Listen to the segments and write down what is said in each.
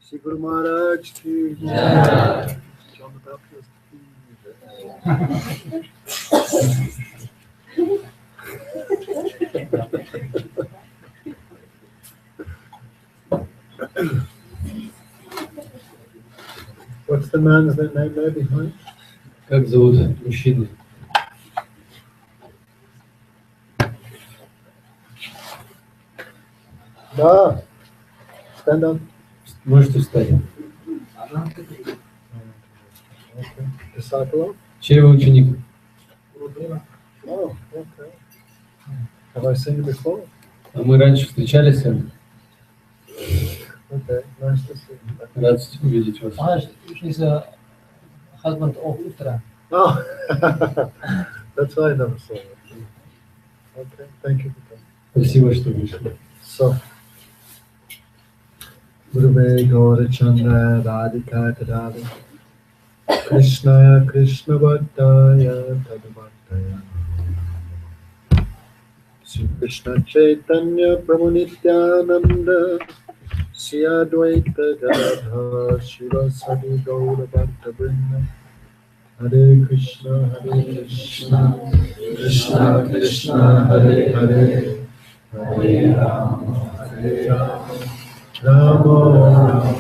Shri Guru Maharaj ki Jai. John the Baptist ki Jai. What's the man's name there behind? Как зовут мужчину? Да. Stand up. Можете встать. Okay. Disciple. Чей вы ученик? Oh, okay. Have I seen you before? А мы раньше встречались с вами. Okay, nice to see you. Рад увидеть вас. He's a husband of Uttara. Oh, that's why I never saw it. Okay, thank you for coming. Спасибо, что пришли. So, Gurave Gaurachandra Radhika Tadali Krishna Krishna Bhattaya Tadabhattaya Sri Krishna Chaitanya Prabhu Nityananda Sri Advaita Gadadhar Shivasadi Gaura Bhakta Vrinda Hare Krishna Krishna Krishna Hare Hare Hare Rama Hare Rama Rama.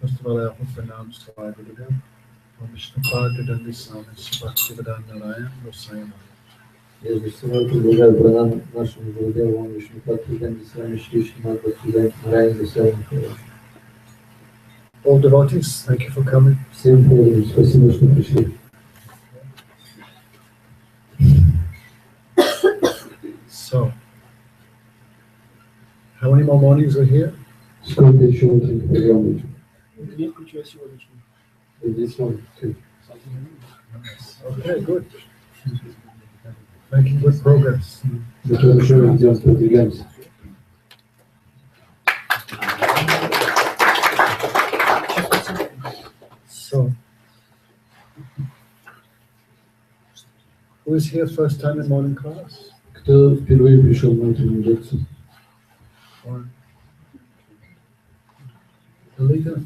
First of all, I hope the names to our Gurudev. Om Vishnu Pada Dandisana Bhaktivedanta Narayana Gosayana. Прежде всего, предлагаю пранам нашему Гурудеву Вишнупаду Гандисвами Шри Шримад Бхактивиданта Нараяна Госвами. All devotees, thank you for coming. Всем преданным спасибо, что пришли. So, how many more mornings are here? Сколько еще утренних программ будет? Здесь он. Okay, good. Making good progress. Мы хорошо идем, продвигаемся. So, who is here first time in morning class? Кто впервые пришел на утреннюю лекцию? One. Alita,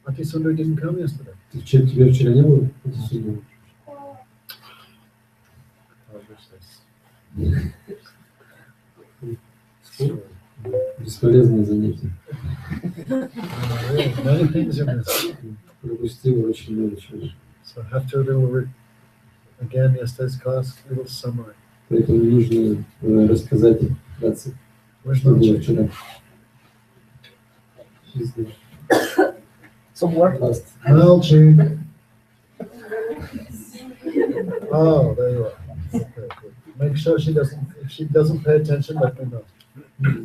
Ati Sundar didn't come yesterday. Тебя вчера не было? Это сегодня. Бесполезное занятие. Many things you missed. Пропустил очень много чего. So I have to do again yesterday's class, a little summary. Поэтому нужно рассказать вкратце, что было вчера. Some work. Malchik. Oh, there you are. Okay, good. Make sure if she doesn't pay attention, let me know.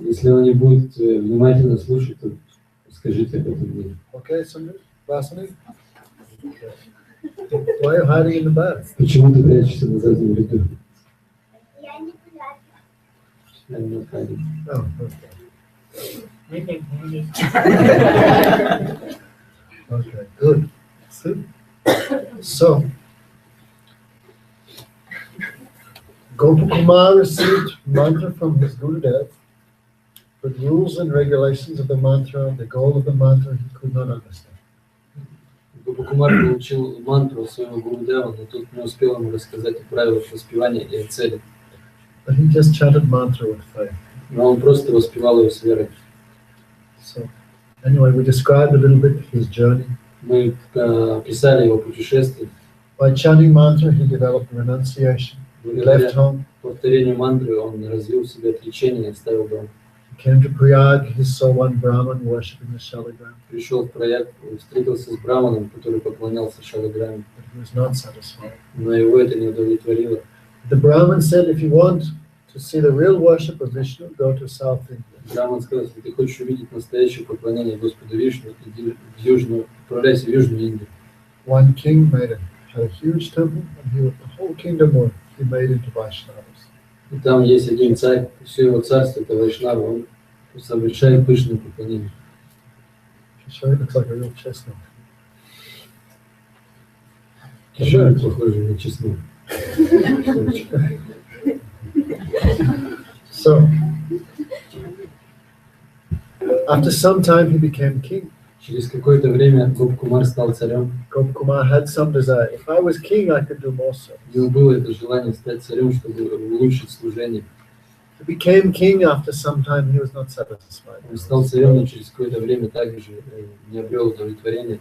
Если она не будет внимательно слушать, то скажите об этом мне. Okay, Sundar? Vasani? Why are you hiding in the back? Почему ты прячешься на заднем ряду? Oh, okay. Okay, good. So, Gopakumar received mantra from his Gurudev, but rules and regulations of the mantra, the goal of the mantra, he could not understand. Гопакумар получил мантру от своего Гурудева, но тот не успел ему рассказать о правилах воспевания и о цели. But he just chanted mantra with faith. Но он просто воспевал его с верой. So, anyway, we described a little bit his journey. Мы описали его путешествие. By chanting mantra, he developed renunciation. He left home. Повторению мантры он развил в себе отречение и оставил дом. He came to Prayag. He saw one Brahman worshipping the Shaligram. Пришел в Праяг, встретился с браманом, который поклонялся Шалиграме. But he was not satisfied. Но его это не удовлетворило. The Brahman said, if you want To see the real worship of Vishnu, go to South India. Браман сказал, если ты хочешь увидеть настоящее поклонение Господу Вишну, иди в Южную, отправляйся в Южную Индию. One king had a huge temple, and the whole kingdom he made into Vaishnavas. И там есть один царь, все его царство, это Вайшнава, он совершает пышное поклонение. Sure, it looks like a real chestnut. Кишер похоже на чеснок. So, after some time, he became king. Через какое-то время Гопкумар стал царем. Gopkumar had some desire. If I was king, I could do more service. У него было это желание стать царем, чтобы улучшить служение. He became king after some time. He was not satisfied. Он стал царем, но через какое-то время также не обрел удовлетворения.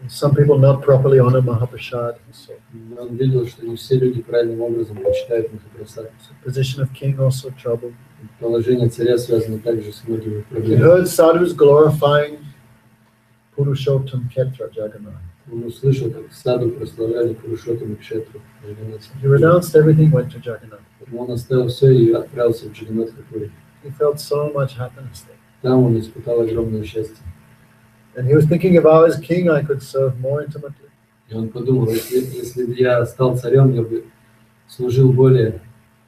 Some people not properly honor Mahaprasad. So, Он видел, что не все люди правильным образом почитают Махапрасад. position of king also troubled. Положение царя связано также с многими He проблемами. heard sadhus glorifying Purushottam Ketra Jagannath. Он услышал, как саду прославляли Пурушоттама Кшетру. He renounced everything, went to Jagannath. Он оставил все и отправился в Джаганнатхапури. He felt so much happiness there. Там он испытал огромное счастье. And he was thinking, if I was king, I could serve more intimately. И он подумал, если бы я стал царем, я бы служил более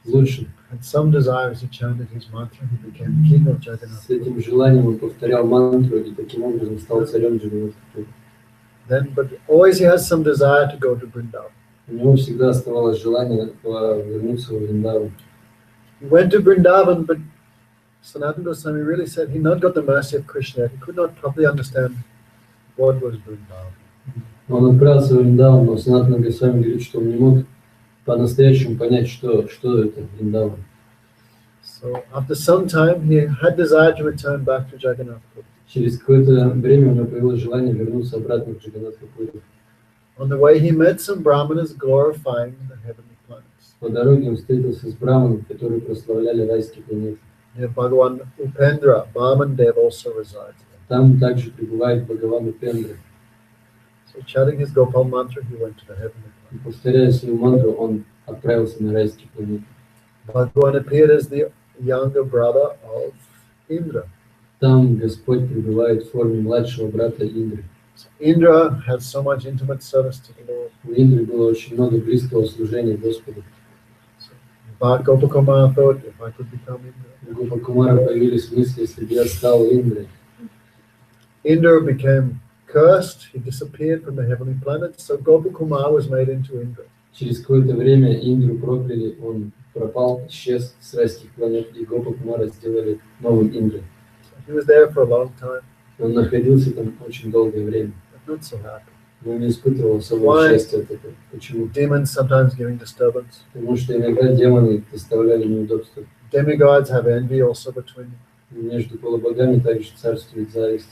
лучше. Had some desires, he chanted his mantra, he became king of Jagannath. С этим желанием он повторял мантру и таким образом стал царем Джаганнатхапури. Then, but always he has some desire to go to Vrindavan. У него всегда оставалось желание вернуться в Вриндаван. He went to Vrindavan, but Sanatana Goswami really said he not got the mercy of Krishna. He could not properly understand what was Vrindavan. Он отправился в Вриндаван, но Санатана Госвами говорит, что он не мог по-настоящему понять, что это Вриндаван. So after some time, he had desire to return back to Jagannath. Через какое-то время у него появилось желание вернуться обратно в Джаганнатхапури. On the way, he met some brahmanas glorifying the heavenly planets. По дороге он встретился с браманами, которые прославляли райские планеты. Near Bhagavan Upendra, Brahman Dev also resides there. Там также пребывает Бхагаван Упендра. So chanting his Gopal mantra, he went to the heavenly И planets. повторяя свою мантру, он отправился на райские планеты. Bhagavan appeared as the younger brother of Indra. Там Господь пребывает в форме младшего брата Индры. So Indra had so much intimate service to the Lord. У Индры было очень много близкого служения Господу. But Gopakumar thought, if I could become Indra. У Гопакумара появились мысли, если бы я стал Индрой. Indra became cursed. He disappeared from the heavenly planets. So Gopakumar was made into Indra. Через какое-то время Индру прокляли, он пропал, исчез с райских планет, и Гопакумара сделали новым Индрой. He was there for a long time, Он находился там очень долгое время, but not so happy. но не испытывал особого Why? счастья от этого. Почему? Demons sometimes giving disturbance. Потому что иногда демоны доставляли неудобства. Demigods have envy also between them. Между полубогами также царствует зависть.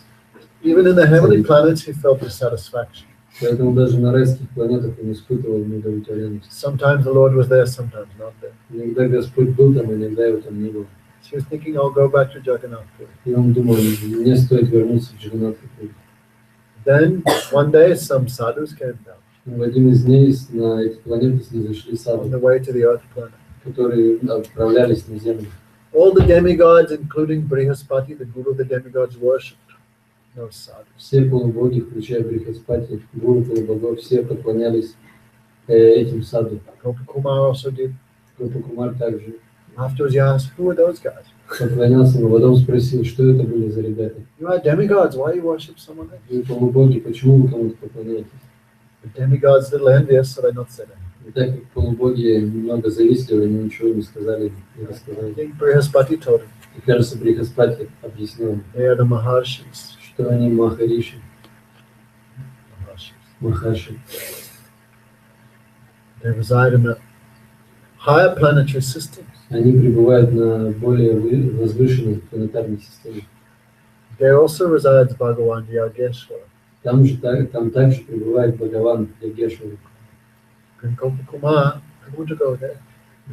Even in the heavenly planets, he felt dissatisfaction. Поэтому даже на райских планетах он испытывал неудовлетворенность. Sometimes the Lord was there, sometimes not there. Иногда Господь был там, иногда его там не было. So he was thinking, I'll go back to Jagannath. И он думал, мне стоит вернуться в Джаганнатхапури. Then one day some sadhus came down В один из дней на эти планеты снизошли on саду, the way to the earth planet. которые отправлялись на Землю. All the demigods, including Brihaspati, the guru of the demigods, worshipped those sadhus. Все полубоги, включая Брихаспати, гуру полубогов, все поклонялись этим саду. Gopakumar also did. Гопакумар также Afterwards, he asked, who are those guys? поклонялся, но потом спросил, что это были за ребята. You are demigods, why you worship someone else? Вы полубоги, почему вы кому-то поклоняетесь? The demigods little envious, so they not said anything. И так как полубоги немного завистливы, они ничего не сказали, не I рассказали. think Brihaspati told him, И кажется, Брихаспати объяснил, they are the Maharshis. что они Махариши, Maharshis. Махарши. They reside in the higher planetary systems. Они пребывают на более возвышенной планетарной системе. There also resides Bhagavan Yageshwara. Там также пребывает Бхагаван Ягешвари. And Gopakumar, I want to go there,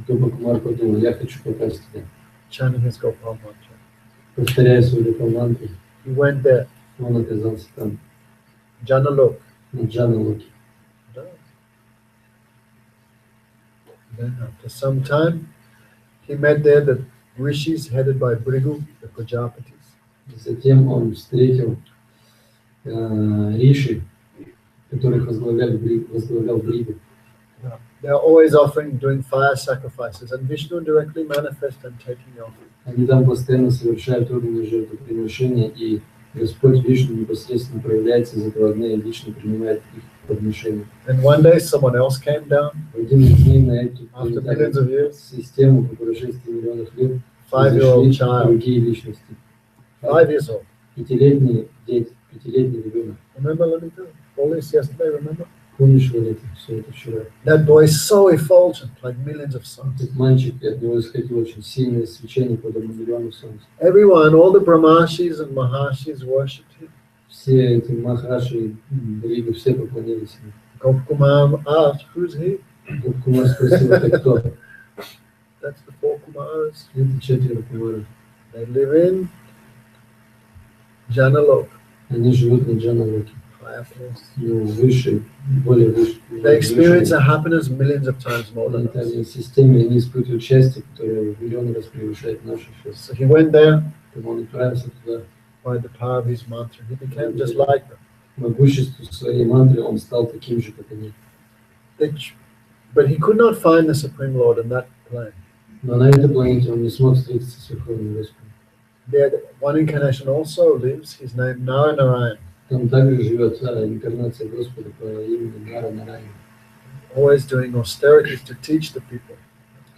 Гопакумар подумал, я хочу попасть туда. chanting his Gopal mantra. Повторяя свою Гопал-мантру, He went there, он оказался там, Janalok. на Джаналоке. Then after some time, He met there the rishis headed by Brhad, the Prajapatis. Затем он встретил риши, которых возглавлял Бригу. They are always offering, doing fire sacrifices, and Vishnu directly manifests and taking the offering. Они там постоянно совершают огненные жертвоприношения, и Господь Вишну непосредственно проявляется из этого огня и лично принимает их подношения. And one day someone else came down В один из дней на эту after millions of years, систему по прошествии миллионов лет 5-year-old зашли child, другие личности. 5 years old. Пятилетний ребенок. Remember, Lalita? All this yesterday, remember? Помнишь, Лолита, все это вчера? That boy is so effulgent, like millions of suns. Этот мальчик, от него исходило очень сильное свечение, подобно миллиону солнц. Everyone, all the Brahmashis and Mahashis worshipped him. Все эти махараши и Бригу, все поклонились ему. Gopakumar asked, who's he? Кумар спросил, это кто? That's the 4 Kumaras. Это 4 кумара. They live in Janalok, Они живут на Джаналоке. higher place. Ну, выше, более выше. They experience a happiness millions of times more than us. В системе они испытывают счастье, которое в миллион раз превышает наше счастье. So he went there Поэтому он отправился туда. by the power of his mantra. He became just like them. Могуществу своей мантры он стал таким же, как они. But he could not find the Supreme Lord in that plane. Но на этой планете он не смог встретиться с Верховным Господом. There, one incarnation also lives. His name Narayan. Там также живет инкарнация Господа по имени Нара Нарайана, Always doing austerities to teach the people.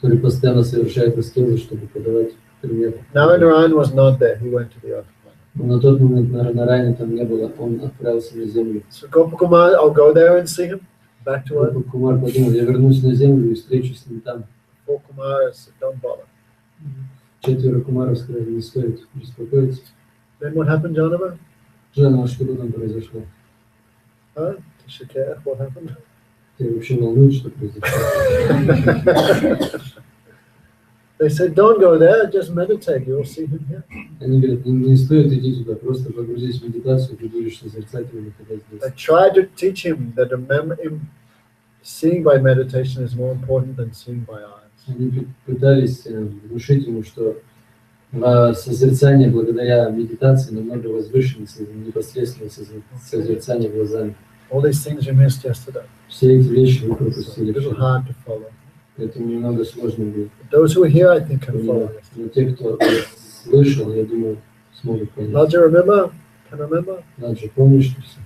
который постоянно совершает аскезы, чтобы подавать пример. Narayan was not there. He went to the earth planet. Но на тот момент Нара Нарайана там не было, он отправился на землю. So Gopakumar, I'll go there and see him. Back to earth. Кумар подумал, я вернусь на землю и встречусь с ним там. 4 Kumaras, don't bother. 4 кумаров сказали, не стоит беспокоиться. Then what happened, Janava? Жанна, что там произошло? Huh? Shikha, what happened? Тебя вообще волнует, что произошло? They said, don't go there, just meditate. You'll see him here. Они говорят, не стоит идти туда, просто погрузись в медитацию, ты будешь созерцать его, находясь здесь. They tried to teach him that seeing by meditation is more important than seeing by eyes. Они пытались внушить ему, что созерцание благодаря медитации намного возвышеннее непосредственно созерцание глазами. All these things you missed yesterday. Все эти вещи вы It's a пропустили. little hard to follow. Это немного сложно будет. Those who are here, I think, can follow. Но те, кто слышал, я думаю, смогут понять. Raja, remember? Can remember? Раджа, помнишь что все?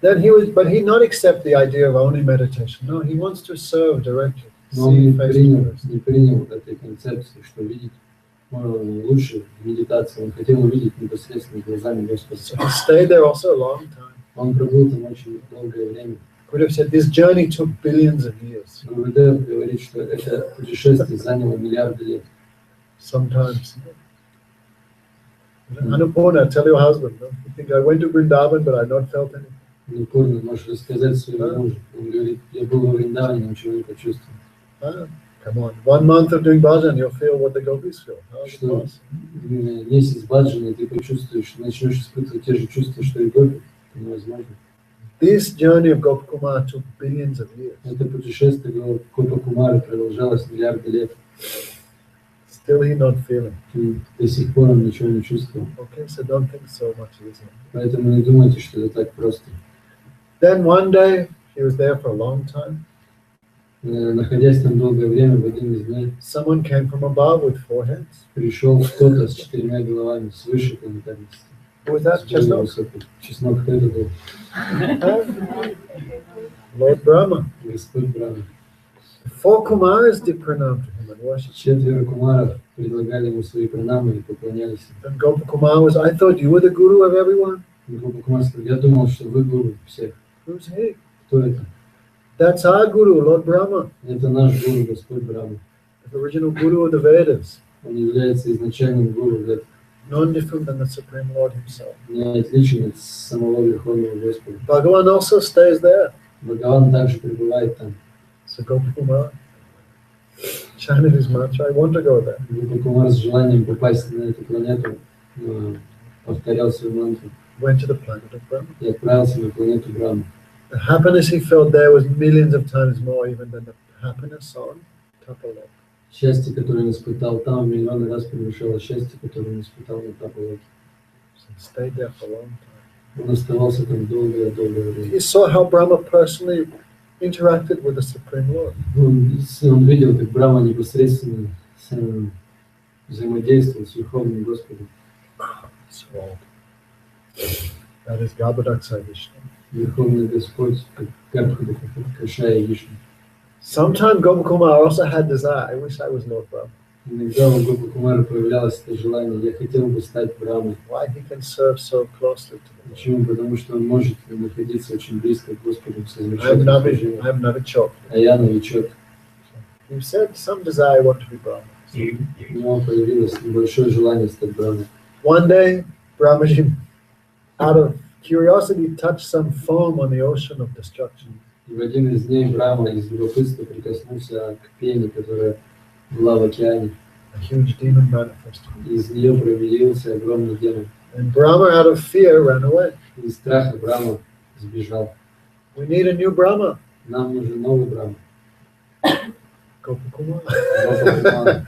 Then but he not accept the idea of only meditation. No, he wants to serve directly. Но он See face to face. не принял этой концепции, что видеть лучше в медитации. Он хотел увидеть непосредственно глазами Господа. So he stayed there also a long time. Он пробыл там очень долгое время. Could have said this journey took billions of years. Гурудев говорит, что это путешествие заняло миллиарды лет. Sometimes. Annapurna, tell your husband. No? You think I went to Vrindavan, but I not felt anything. Непурно можешь рассказать своему мужу. Он говорит, я был во Вриндаване, ничего не почувствовал. Come on, 1 month of doing bhajan, you'll feel what the gopis feel. How is it Что possible? месяц баджана, ты почувствуешь, начнешь испытывать те же чувства, что и гопи. Это невозможно. This journey of Gopakumar took billions of years. Это путешествие Гопа Кумара продолжалось миллиарды лет. Still he not feeling. И до сих пор он ничего не чувствовал. Okay, so don't think so much easier. Поэтому не думайте, что это так просто. Then one day, he was there for a long time. Находясь там долгое время, в один из дней Someone came from above with 4 heads. пришел кто-то с 4 головами, свыше планетарности. Who was that? Chestnut? Чеснок, кто это был? Lord Brahma. Господь Брахма. 4 Kumaras did pranam to him and worship. 4 кумаров предлагали ему свои пранамы и поклонялись. And Gopakumar was, I thought you were the guru of everyone. И Гопа Кумар сказал, я думал, что вы гуру всех. Who's he? Кто это? That's our guru, Lord Brahma, Это наш гуру, Господь Брахма. the original guru of the Vedas. Он является изначальным гуру, None different than the Supreme Lord himself. не отличен от самого Верховного Господа. Bhagavan also stays there. Бхагаван также пребывает там. So Gopakumar chanted his mantra, I want to go there. Гопа Кумар с желанием попасть на эту планету повторял свою мантру Went to the planet of Brahma. и отправился на планету Брахмы. The happiness he felt there was millions of times more even than the happiness on Tapalok. Счастье, которое он испытал там, в миллионы раз превышало счастье, которое он испытал на Тапалоке. So he stayed there for a long time. Он оставался там долгое время. He saw how Brahma personally interacted with the Supreme Lord. Он видел, как Брахма непосредственно взаимодействовал с Верховным Господом. So that is Garbhodaksa Vishnu. Верховный Господь, как Гарбхада, Кашая Вишну. Sometime Gopakumar also had desire. I wish I was Lord Brahma. Иногда у Гопа Кумара появлялось это желание: я хотел бы стать Брахмой. Why he can serve so closely to the Lord. Почему? Потому что он может находиться очень близко к Господу, I'm совершать Navi, служение. I'm Navichok. А я новичок. He said some desire want to be Brahma. У него появилось небольшое желание стать Брахмой. One day, Brahmaji, out of curiosity, touched some foam on the ocean of destruction. И в один из дней Брахма из любопытства прикоснулся к пене, которая была в океане. A huge demon manifested. Из нее проявился огромный демон. And Brahma, out of fear, ran away. Из страха Брахма сбежал. We need a new Brahma. Нам нужен новый Брахма. Gopakumar. Гопа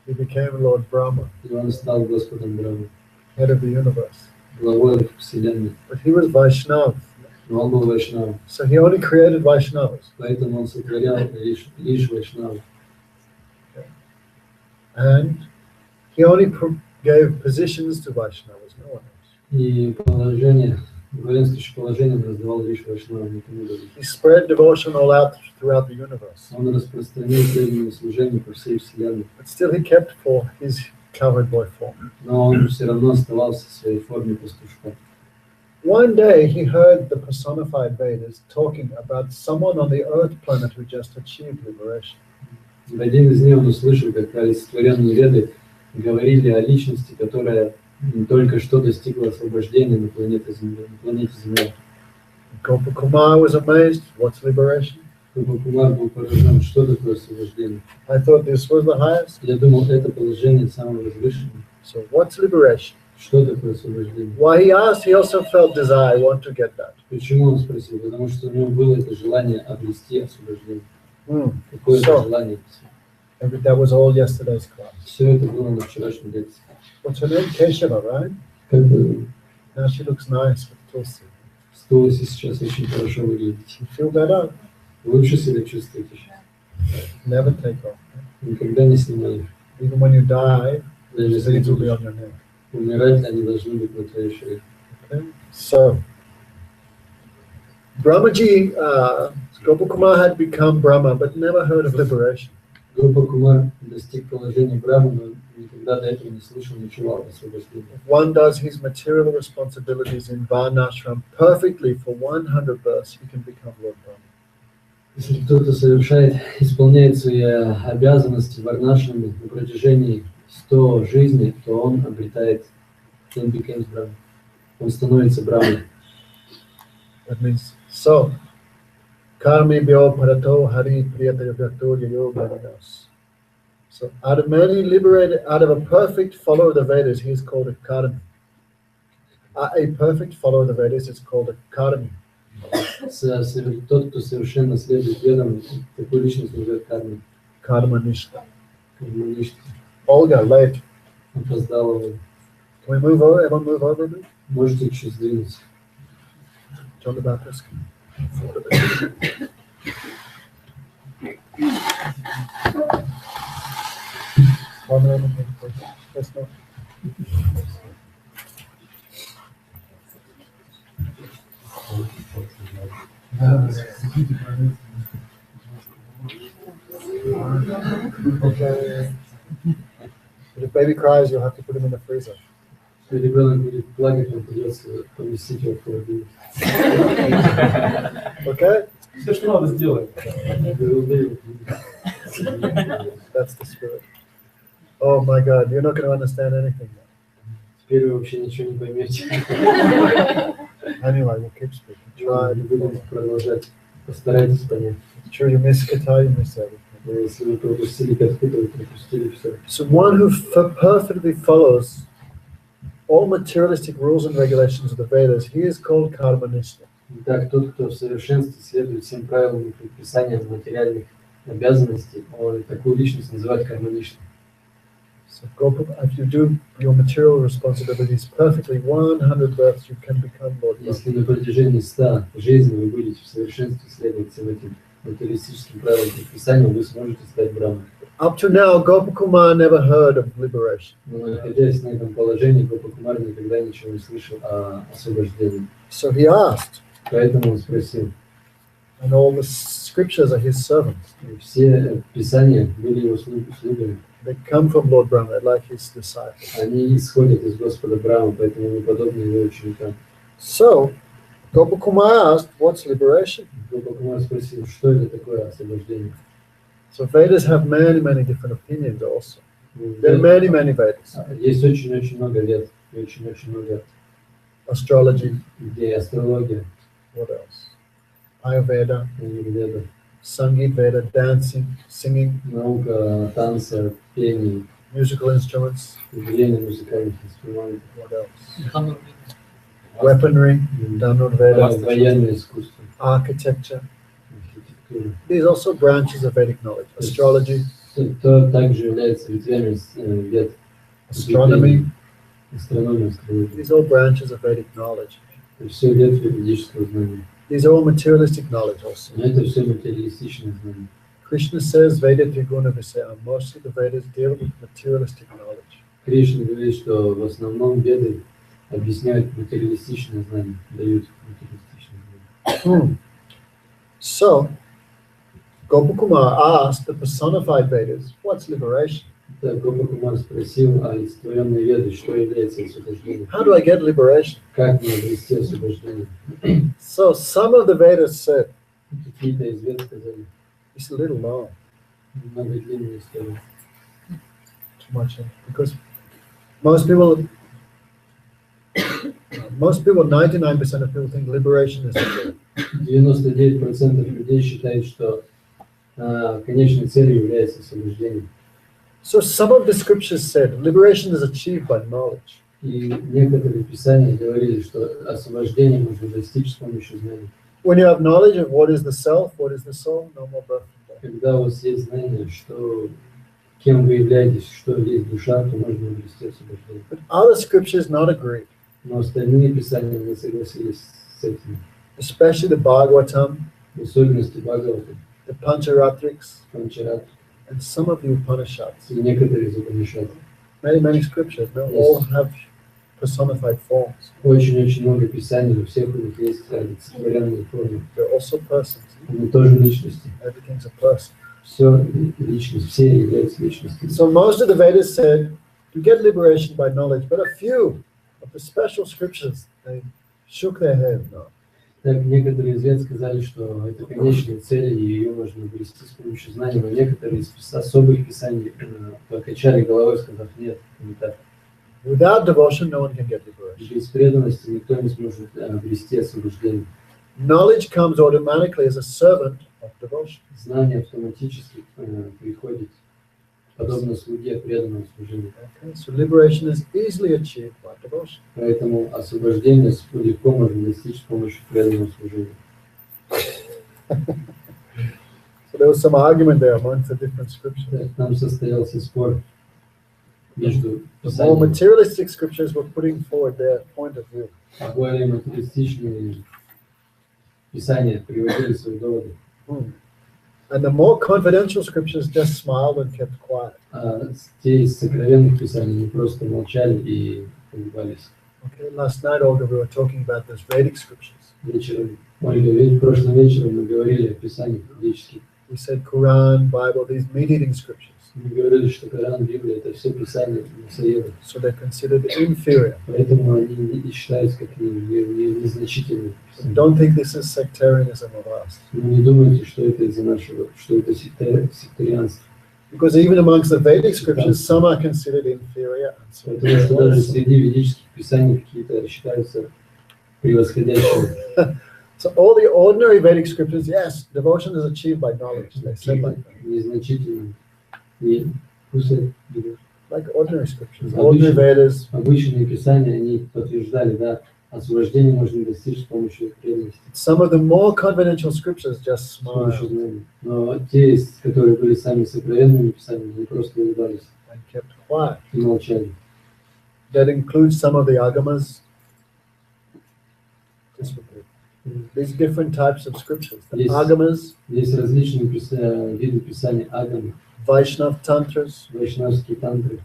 He became Lord Brahma, И он стал Господом Брахмой, head of the universe. главой Вселенной. But he was Vaishnav, Но он был Вайшнав, so he only created Vaishnavas. поэтому он сотворял лишь Вайшнавов. And he only gave positions to Vaishnavas, no one else. И положение, главенствующее положение он раздавал лишь Вайшнавам, никому другому. He spread devotion all out throughout the universe. Он распространил преданное служение по всей Вселенной, But still he kept for his cowherd boy form. но он все равно оставался в своей форме пастушка. One day he heard the personified Vedas talking about someone on the earth planet who just achieved liberation. В один из дней он услышал, как олицетворенные веды говорили о личности, которая только что достигла освобождения на планете Земля. Gopakumar was amazed. What's liberation? Гопа Кумар был поражен, что такое освобождение. I thought this was the highest. Я думал, это положение самое возвышенное. So what's liberation? Что такое освобождение? Why he asked, he also felt desire, want to get that. Почему он спросил? Потому что у него было это желание обрести освобождение. Какое это So, желание? that was all yesterday's class. Все это было на вчерашнем лекции. What's her name? Keshava, right? Как бы Now she looks nice with Tulsi. в Туласе сейчас очень хорошо выглядите. You feel better? Лучше себя чувствуете. Never take off. Никогда не снимали. Even when you die, Даже the если seeds will be будешь on your neck. умирать, они должны быть на твоей шее. Okay? So, Brahmaji, Gopakumar had become Brahma, but never heard of liberation. Гопа Кумар достиг положения Брахмы, но никогда до этого не слышал ничего об освобождении. If one does his material responsibilities in Varnashram perfectly for 100 births, he can become Lord Brahma. Если кто-то исполняет свои обязанности варнашраме на протяжении 100 жизней, то он обретает, он becomes Brahma. Он становится Брахмой. That means, so, karmi bhyo parato hari priyataya vyaktorya yoga vinas. So, out of many liberated, out of a perfect follower of the Vedas, he is called a karmi. A perfect follower of the Vedas is called a karmi. Тот, кто совершенно следует ведам, такую личность называют кармой. Karmanishta. Карманишта. Olga, late. Опоздала. Can we move over? Everyone move over a bit? Можете чуть сдвинуться. John the Baptist. Yes, no. Okay. If baby cries, you'll have to put him in the freezer. Если ребенок будет плакать, вам придется поместить его в холодильник. Okay? Все, что надо сделать. That's the spirit. Oh my God, you're not going to understand anything now. Теперь вы вообще ничего не поймете. Anyway, we'll keep speaking. Try. Будем продолжать. Постарайтесь понять. Sure, you miss Kata, you miss everything. Если вы пропустили катку, то вы пропустили все. So one who perfectly follows all materialistic rules and regulations of the Vedas, he is called karmanishta. Итак, тот, кто в совершенстве следует всем правилам и предписаниям материальных обязанностей, такую личность называют гармоничной. So if you do your material responsibilities perfectly, 100 births, you can become Lord Brahma. Если на протяжении 100 жизней вы будете в совершенстве следовать всем этим материалистическим правилам предписаниям, вы сможете стать Брахмой. Up to now, Gopakumar never heard of liberation. Но находясь на этом положении, Гопакумар никогда ничего не слышал о освобождении. So he asked, Поэтому он спросил. and all the scriptures are his servants. И все писания были его слугами. They come from Lord Brahma, like his disciples. Они исходят из Господа Брахмы, поэтому они подобны его ученикам. So, Gopakumar asked, what's liberation? Гопакумар спросил, что это такое освобождение. So Vedas have many, many different opinions also. There are many, many Vedas. Есть очень-очень много вед, и очень-очень много Astrology, идей, астрология, what else? Ayurveda, веда, Sangeet Veda, dancing, singing, наука танца, пения, musical instruments, изучение музыкальных инструментов, what else? Дхану. Weaponry, Dhanurveda, военное искусство, architecture. архитектура. These are also branches of Vedic knowledge. Astrology, То также является ветвями вед, astronomy, астрономия, астрология. these are all branches of Vedic knowledge. Это все ветви ведического знания. These are all materialistic knowledge also. Но это все материалистичное знание. Krishna says Veda Triguna Visaya. Most of the Vedas deal with materialistic knowledge. Кришна говорит, что в основном веды объясняют материалистичное знание, дают материалистичное знание. So, Gopakumar asked the personified Vedas, what's liberation? Так, Гопакумар спросил о исторенной веде, что является освобождением. How do I get liberation? Как мне обрести освобождение? So, some of the Vedas said, Какие-то из вед сказали, it's a little long, много длинная история. too much, because most people, 99% of people think liberation is the goal. 99% людей считают, что конечной целью является освобождение. So, some of the scriptures said liberation is achieved by knowledge. И некоторые писания говорили, что освобождение можно достичь с помощью знаний. When you have knowledge of what is the self, what is the soul, no more birth and death. Когда у вас есть знание, что кем вы являетесь, что есть душа, то можно обрести освобождение. But other scriptures not agreed, Но остальные писания не согласились с этим. especially the Bhagavatam, В особенности Бхагавата, the Pancharatriks, Панчарат and some of the Upanishads. и некоторые из Упанишадов. Many scriptures, they all have personified forms. Очень-очень много писаний, у всех у них есть олицетворенные формы. They're also persons. Они тоже личности. Everything's a person. Все личность, все являются личностью. So most of the Vedas said you get liberation by knowledge, but a few of the special scriptures, they shook their head. No. Так, некоторые из вед сказали, что это конечная цель, и ее можно обрести с помощью знаний, но некоторые из особых писаний покачали головой, сказав, нет, не так. Without devotion, no one can get liberation. Без преданности никто не сможет обрести освобождение. Knowledge comes automatically as a servant of devotion. Знание автоматически приходит, подобно слуге преданному служению. Okay, so liberation is easily achieved by devotion. Поэтому освобождение легко можно достичь с помощью преданного служения. So there was some argument there amongst the different scriptures. Там состоялся спор между The more писаниями. materialistic scriptures were putting forward their point of view. Более материалистичные писания приводили свои доводы. And the more confidential scriptures just smiled and kept quiet. А те из сокровенных писаний не просто молчали и улыбались. Okay, last night, Olga, we were talking about those Vedic scriptures. Вечером, Ольга, ведь прошлым вечером мы говорили о писаниях ведических. We said Quran, Bible, these meat-eating scriptures. Мы говорили, что Коран, Библия – это все писания мясоедов. So they're considered inferior. Поэтому они не считаются как незначительными. Don't think this is sectarianism of us. Не думайте, что это из-за нашего, что это сектарианство. Because even amongst the Vedic scriptures, some are considered inferior. And some Потому что даже are среди ведических писаний какие-то считаются превосходящими. So all the ordinary Vedic scriptures, yes, devotion is achieved by knowledge. They said like that. Незначительными. И Like ordinary scriptures, ordinary Vedas. Обычные писания, они подтверждали, да, Освобождение можно достичь с помощью преданности, Some of the more confidential scriptures just с помощью smiled знаний. Но те, которые были самыми сокровенными писаниями, они просто улыбались and kept quiet. и молчали. That includes some of the agamas. These different types of scriptures. The Yes. agamas, Есть различные виды писаний агамы, Vaishnav tantras, вайшнавские тантры,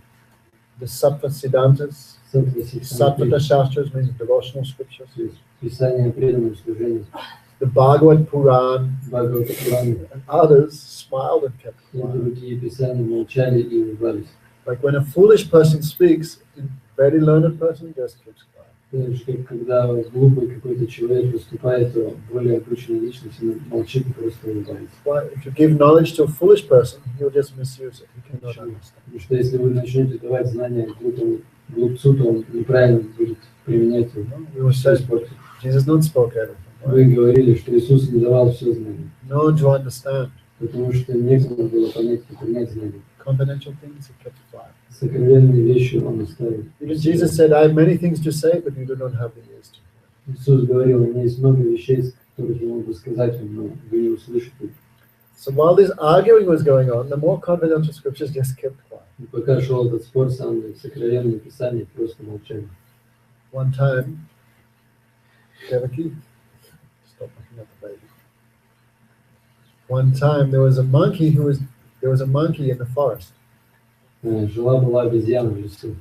the Sattva Siddhantas. Sattva саттва-сиддханты, Shastras means devotional scriptures. то есть писание о преданном служении, The Bhagavad Puran Бхагаватамрта, and others smiled and kept и quiet. другие писания молчали и улыбались. Like when a foolish person speaks, a very learned person just keeps quiet. То есть, как когда глупый какой-то человек выступает, то более обученная личность он молчит и просто улыбается. Why? If you give knowledge to a foolish person, he'll just misuse it. He cannot understand. Потому что если вы начнете давать знания глупцу, то он неправильно будет применять его. We will Все say испортит. Jesus not spoke everything. Вы Right? говорили, что Иисус не давал все знания, No one to understand. потому что некому было понять и принять знания. Confidential things he kept quiet. Сокровенные вещи он оставил. Even Jesus said, I have many things to say, but you do not have the ears to hear. Иисус говорил, у меня есть много вещей, которых я могу сказать вам, но вы не услышите. So while this arguing was going on, the more confidential scriptures just kept quiet. И пока шел этот спор, самые сокровенные писания просто молчали. One time, Devaki, stop looking at the baby. One time there was a monkey in the forest. Жила-была обезьяна в лесу.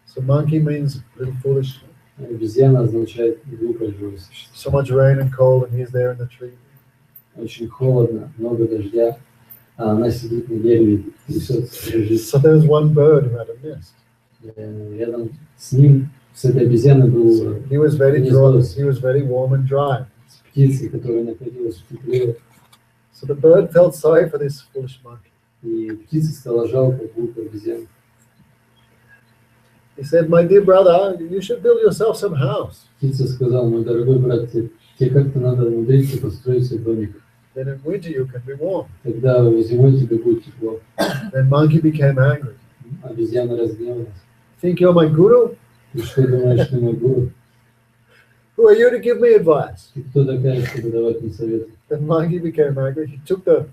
So monkey means little foolish. Обезьяна означает глупое животное. So much rain and cold, and he's there in the tree. Очень холодно, много дождя, а она сидит на дереве, трясется, лежит. So there was one bird who had a nest. Рядом с ним, с этой обезьяной, был He was very гнездо dry. He was very warm and dry. с птицей, которая находилась в тепле. So the bird felt sorry for this foolish monkey. И птице стало жалко глупую обезьяну. He said, "My dear brother, you should build yourself some house. Птица сказала, мой дорогой брат, тебе как-то надо умудриться построить себе домик. Then in winter you can be warm." Тогда зимой тебе будет тепло. Then monkey became angry. Обезьяна разгневалась. Think you're my guru? Ты что думаешь, ты мой гуру? Who are you to give me advice? Ты кто такая, чтобы давать мне советы? Then monkey became angry. He took the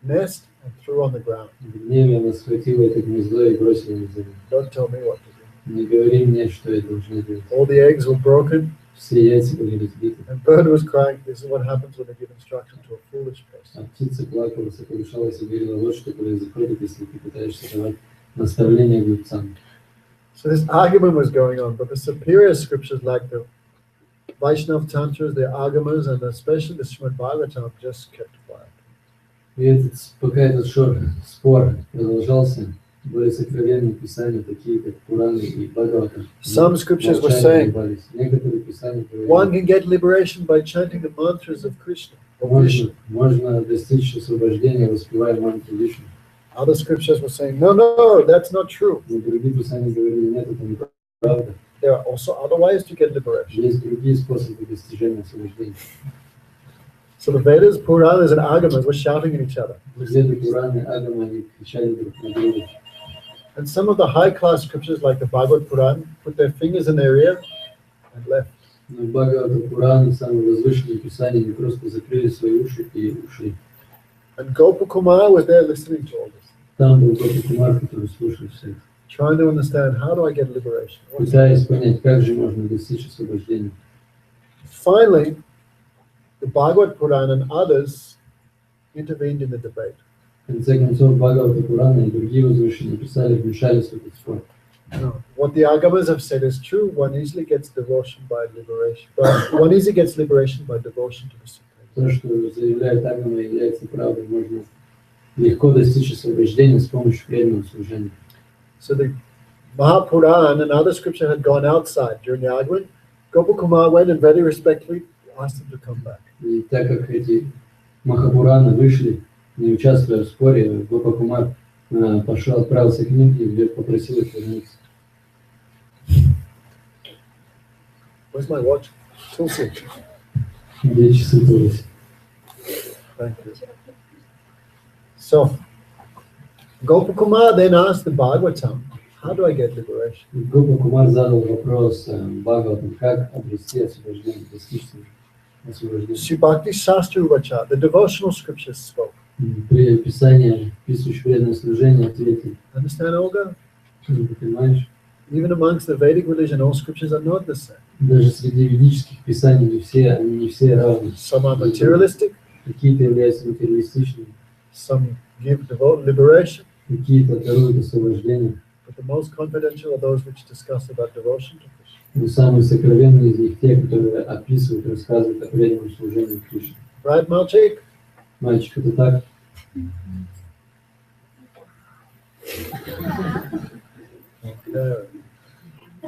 nest and threw on the ground. В гневе она схватила это гнездо и бросила на землю. Don't tell me what to do. Не говори мне, что я должна делать. All the eggs were broken, Все яйца были разбиты, and bird was crying. This is what happens when they give instruction to a foolish person. а птица плакала, сокрушалась и говорила, вот что происходит, если ты пытаешься давать наставления глупцам. So this argument was going on, but the superior scriptures like the Vaishnav Tantras, the Agamas, and especially the Srimad Bhagavatam just kept quiet. И пока этот спор продолжался, были сокровенные писания, такие как Пураны и Бхагаватам. Some scriptures were saying Некоторые писания one говорили, can get liberation by chanting the mantras of Krishna or Vishnu. можно достичь освобождения, воспевая мантру Вишну. Other scriptures were saying, no, that's not true. Но другие писания говорили, нет, это неправда. There are also other ways to get liberation. Есть другие способы достижения освобождения. So the Vedas, Puranas, and Agamas were shouting at each other. Веды, Пураны, Агамы, они кричали друг на друга. And some of the high-class scriptures like the Bhagavad Puran put their fingers in their ear and left. Но Бхагавата Пураны, самые возвышенные писания, они просто закрыли свои уши и ушли. And Gopakumar was there listening to all this, Там был Гопи Кумар, который слушал все это, trying to understand how do I get liberation. пытаясь понять, как же можно достичь освобождения. Finally, the Bhagavad Puran and others intervened in the debate. В конце концов, Бхагавата Пурана и другие возвышенные писали, вмешались в этот спор. What the Agamas have said is true. One easily gets devotion by liberation. One easily gets liberation by devotion to the Supreme. То, что заявляет Агама, является правдой. Можно легко достичь освобождения с помощью преданного служения. So the Mahapuran and other scripture had gone outside during the argument. Gopakumar went and very respectfully asked them to come back. И так как эти Махапураны вышли, не участвуя в споре, Гопа Кумар пошел, отправился к ним и попросил их вернуться. Where's my watch? Tulsi. 2 часа было. Thank you. So, Gopakumar then asked the Bhagavatam, How do I get liberation? Группа Кумар задал вопрос Бхагаватам, как обрести освобождение, достичь освобождения. Sri Bhakti Shastri Vacha, the devotional scriptures spoke. При описании писающих преданное служение ответил. Understand, Olga? Ты понимаешь? Even amongst the Vedic religion, all scriptures are not the same. Даже среди ведических писаний они не все равны. Some are materialistic, Какие-то являются материалистичными, some give liberation, какие-то даруют освобождение. but the most confidential are those which discuss about devotion to Krishna. Но самые сокровенные из них те, которые описывают, рассказывают о преданном служении Кришне. Right, Malchik? Мальчик, это так? Okay.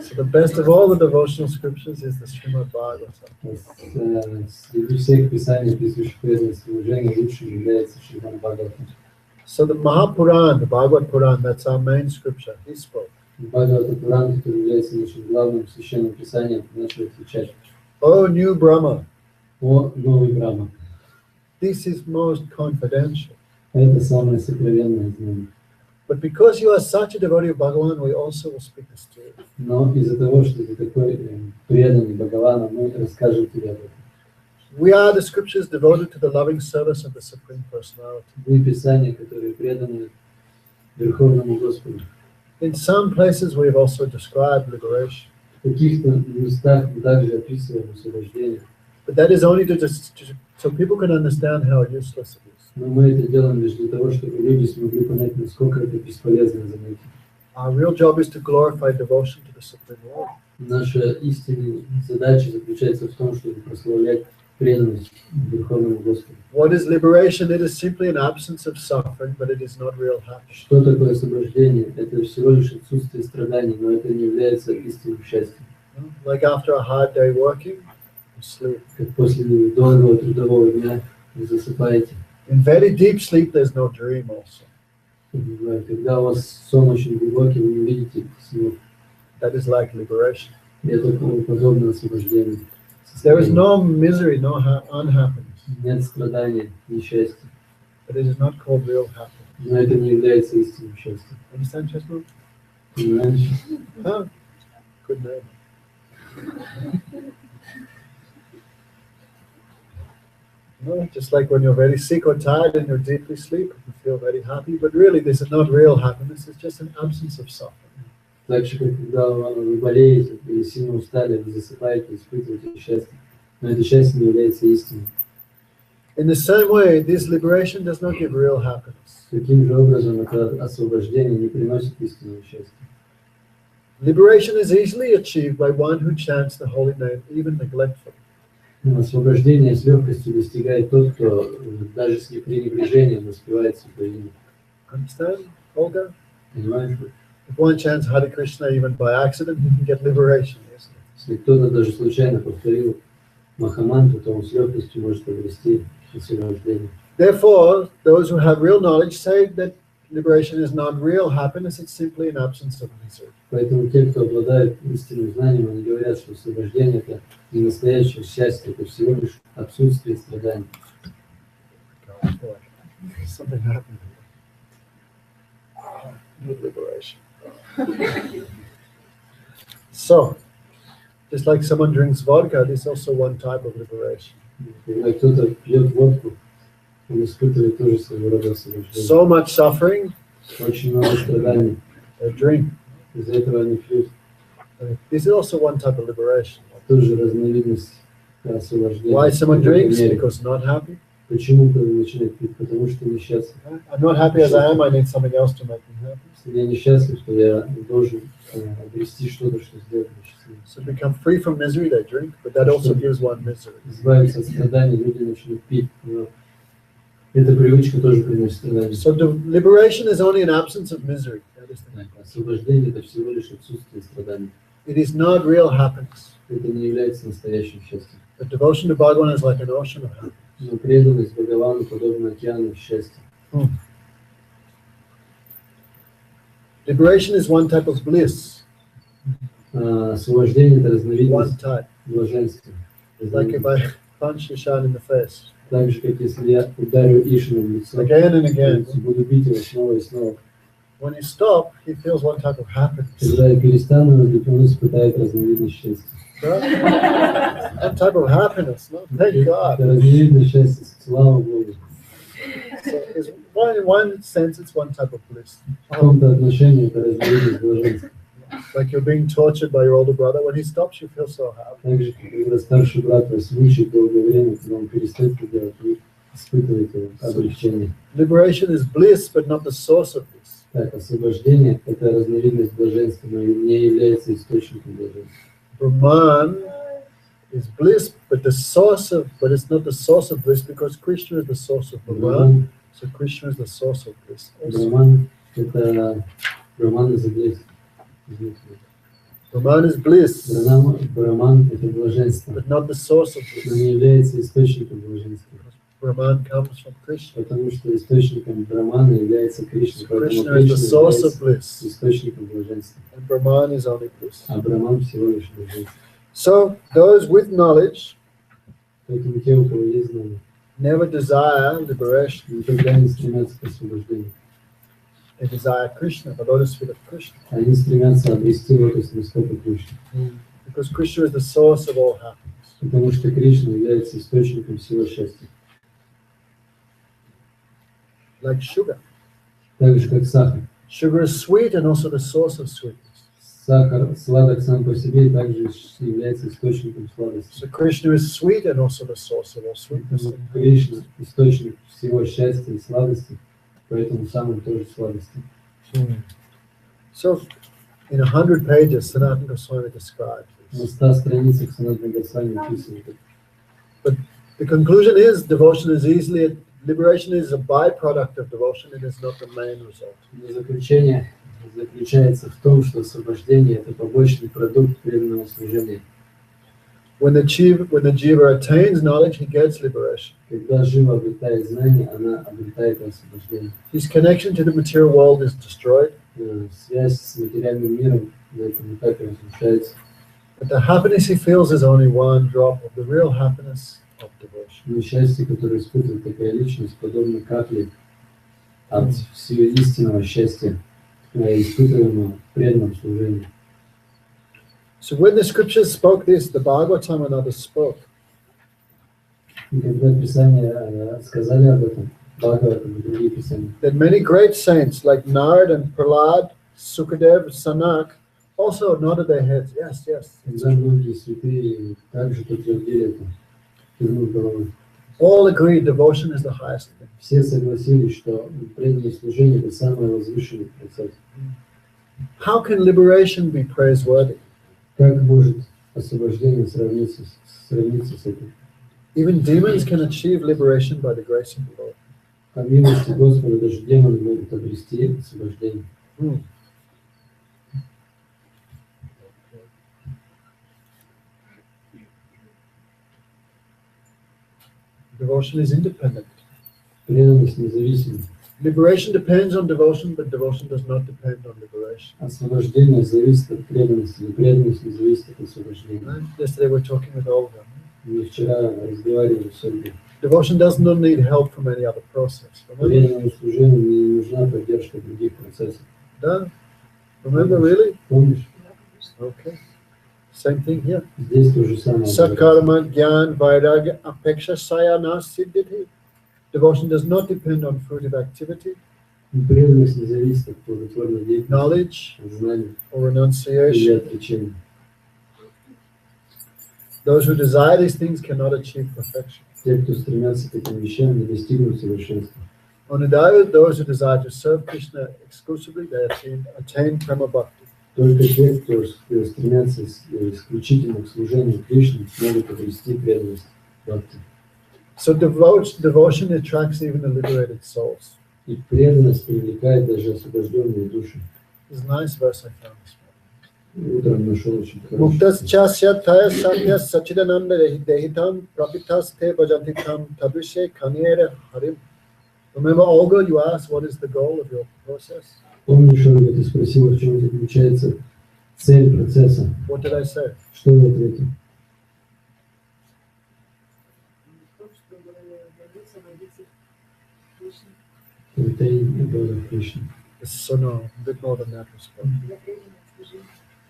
So the best of all the devotional scriptures is the Srimad Bhagavatam. Среди всех писаний, описывающих преданное служение, лучшим является Шримад Бхагаватам. So the Mahapuran, the Bhagavad Puran, that's our main scripture, he spoke. Бхагавата Пуран, который является нашим главным священным писанием, начал отвечать: Oh, new Brahma, о новый Брахма. this is most confidential. Это самое сокровенное знание. But because you are such a devotee of Bhagavan, we also will speak this to you. Но из-за того, что ты такой преданный Бхагавану, мы расскажем тебе об этом. We are the scriptures devoted to the loving service of the Supreme Personality. Мы писания, которые преданы Верховному Господу. In some places we have also described liberation. В каких-то местах мы также описываем освобождение. But that is only so people can understand how useless it is. Но мы это делаем лишь для того, чтобы люди смогли понять, насколько это бесполезное занятие. Our real job is to glorify devotion to the Supreme Lord. Наша истинная задача заключается в том, чтобы прославлять преданность Верховному Господу. What is liberation? It is simply an absence of suffering, but it is not real happiness. Что такое освобождение? Это всего лишь отсутствие страданий, но это не является истинным счастьем. Like after a hard day working, you sleep. Как после долгого трудового дня вы засыпаете. In very deep sleep, there's no dream also. Когда у вас сон очень глубокий, вы не видите снов. That is like liberation. И это подобно освобождению. There is no misery, no unhappiness. Нет страдания, несчастья. But it is not called real happiness. Но это не является истинным счастьем. Understand, Chesma? Понимаешь? Huh? Good name. No, just like when you're very sick or tired and you're deeply asleep, you feel very happy, but really this is not real happiness, it's just an absence of suffering. Так же, как когда вы болеете или сильно устали, вы засыпаете, испытываете счастье. Но это счастье не является истиной. In the same way, this liberation does not give real happiness. Таким же образом, это освобождение не приносит истинного счастья. Liberation is easily achieved by one who chants the holy name, even neglectfully. Освобождение с легкостью достигает тот, кто даже с пренебрежением воспевает святое имя. Understand, Olga? Понимаешь? If one chants Hare Krishna even by accident, he can get liberation, isn't it? Если кто-то даже случайно повторил Махамантру, то он с легкостью может обрести освобождение. Therefore, those who have real knowledge say that liberation is not real happiness, it's simply an absence of misery. Поэтому те, кто обладает истинным знанием, они говорят, что освобождение – это не настоящее счастье, это всего лишь отсутствие страданий. Something happened. Good liberation. So, just like someone drinks vodka, this is also one type of liberation. Когда кто-то пьет водку, он испытывает тоже своего рода освобождение. So much suffering, Очень много страданий. they drink. Из-за этого они пьют. This is also one type of liberation. Тоже разновидность освобождения. Why someone В какой-то drinks? мере. Because not happy. Почему кто-то начинает пить? Потому что несчастлив. I'm not happy as I am, I need something else to make me happy. Если я несчастлив, то я должен обрести что-то, что сделает меня счастливым. So to become free from misery, they drink, but that also gives one misery. Избавиться от страданий, люди начнут пить. Но эта привычка тоже приносит страдания. So the liberation is only an absence of misery. That is the thing. Освобождение – это всего лишь отсутствие страданий. It is not real happiness. Это не является настоящим счастьем. The devotion to Bhagavan is like an ocean of happiness. Но преданность Бхагавану подобна океану счастья. Liberation is one type of bliss. Освобождение – это One разновидность type. блаженства. Like if I punch Ishan in the face Так же, как если я ударю Ишину в лицо, again and again, буду бить его снова и снова. when you stop, he feels one type of happiness. Когда я перестану, он испытает разновидность счастья. Right? One type of happiness, no? Thank Это God. разновидность счастья, слава Богу. So it's, in one sense, it's one type of bliss. В каком-то отношении это разновидность блаженства. Like you're being tortured by your older brother. When he stops, you feel so happy. Так же, когда старший брат вас мучает долгое время, когда он перестает это делать, вы испытываете облегчение. Liberation is bliss, but not the source of bliss. Так, освобождение – это разновидность блаженства, но не является источником блаженства. Brahman is bliss, but it's not the source of bliss because Krishna is the source of Brahman. So Krishna is the source of bliss. Brahman – это Brahman is bliss. Brahman is bliss, Brahman – это блаженство, but not the source of но bliss. не является источником блаженства. Brahman comes from Krishna. Потому что источником Брахмана является Кришна, So поэтому Krishna is the Кришна source of является bliss, источником блаженства, and Brahman is only bliss. а Брахман всего лишь блаженство. So those with knowledge Поэтому те, у кого есть знание, never desire liberation. никогда не стремятся к освобождению. They desire Krishna, the lotus feet of Krishna, Они стремятся обрести лотосные стопы Кришны, because Krishna is the source of all happiness. потому что Кришна является источником всего счастья. Like sugar. Так же, как сахар. Sugar is sweet and also the source of sweetness. Сахар сладок сам по себе и также является источником сладости. So Krishna is sweet and also the source of all sweetness. Поэтому Кришна – источник всего счастья и сладости, поэтому сам он тоже сладости. So in 100 pages, Sanatana Goswami describes На this. 100 страницах Санатана Госвами описывает это. The conclusion is liberation is a byproduct of devotion, it is not the main result. Но заключение заключается в том, что освобождение – это побочный продукт преданного служения. When the jiva attains knowledge, he gets liberation. Когда жива обретает знание, она обретает освобождение. His connection to the material world is destroyed, Связь с материальным миром на этом этапе разрушается. but the happiness he feels is only one drop of the real happiness of devotion. Но счастье, которое испытывает такая личность, подобно капле от всего истинного счастья, испытываемого в преданном служении. So when the scriptures spoke this, the Bhagavatam and others spoke. И когда Писания сказали об этом, Бхагаватам и другие Писания, That many great saints like Narad and Prahlad, Sukadev, Sanak also nodded their heads. Yes, yes. когда многие святые также подтвердили это, кивнув головой. All agreed devotion is the highest thing. Все согласились, что преданное служение – это самый возвышенный процесс. How can liberation be praiseworthy? Как может освобождение сравниться с этим? Even demons can achieve liberation by the grace of the Lord. По милости Господа даже демоны могут обрести освобождение. Devotion is independent. Преданность независима. Liberation depends on devotion, but devotion does not depend on liberation. Освобождение зависит от преданности, и преданность не зависит от освобождения. And yesterday we were talking with Olga. Мы вчера разговаривали с Ольгой. Devotion does not need help from any other process. Remember? Преданному служению не нужна поддержка других процессов. Да? Remember, really? Помнишь? Okay. Same thing here. Здесь то же самое. Sakarma, Gyan, Vairagya, Apeksha, Sayana, Siddhiti. Devotion does not depend on fruitive activity, И преданность не зависит от плодотворной деятельности, knowledge, от знаний or или renunciation. отречения. Those who desire these things cannot achieve perfection. Те, кто стремятся к этим вещам, не достигнут совершенства. Only those who desire to serve Krishna exclusively, they attain prema bhakti. Только те, кто стремятся исключительно к служению Кришне, могут обрести преданность бхакти. So devotion attracts even the liberated souls. И преданность привлекает даже освобожденные души. It's a nice verse I found this morning. Утром нашел очень Muktas хороший. chasya thaya satya sachidananda dehitam prapitas te bhajantitam tabhishe kanyere harim. Remember, Olga, you asked what is the goal of your process? Помнишь, Ольга, ты спросила, в чем заключается цель процесса? What did I say? Что я ответил? Contain about Krishna. So no, a bit more than that was spoken.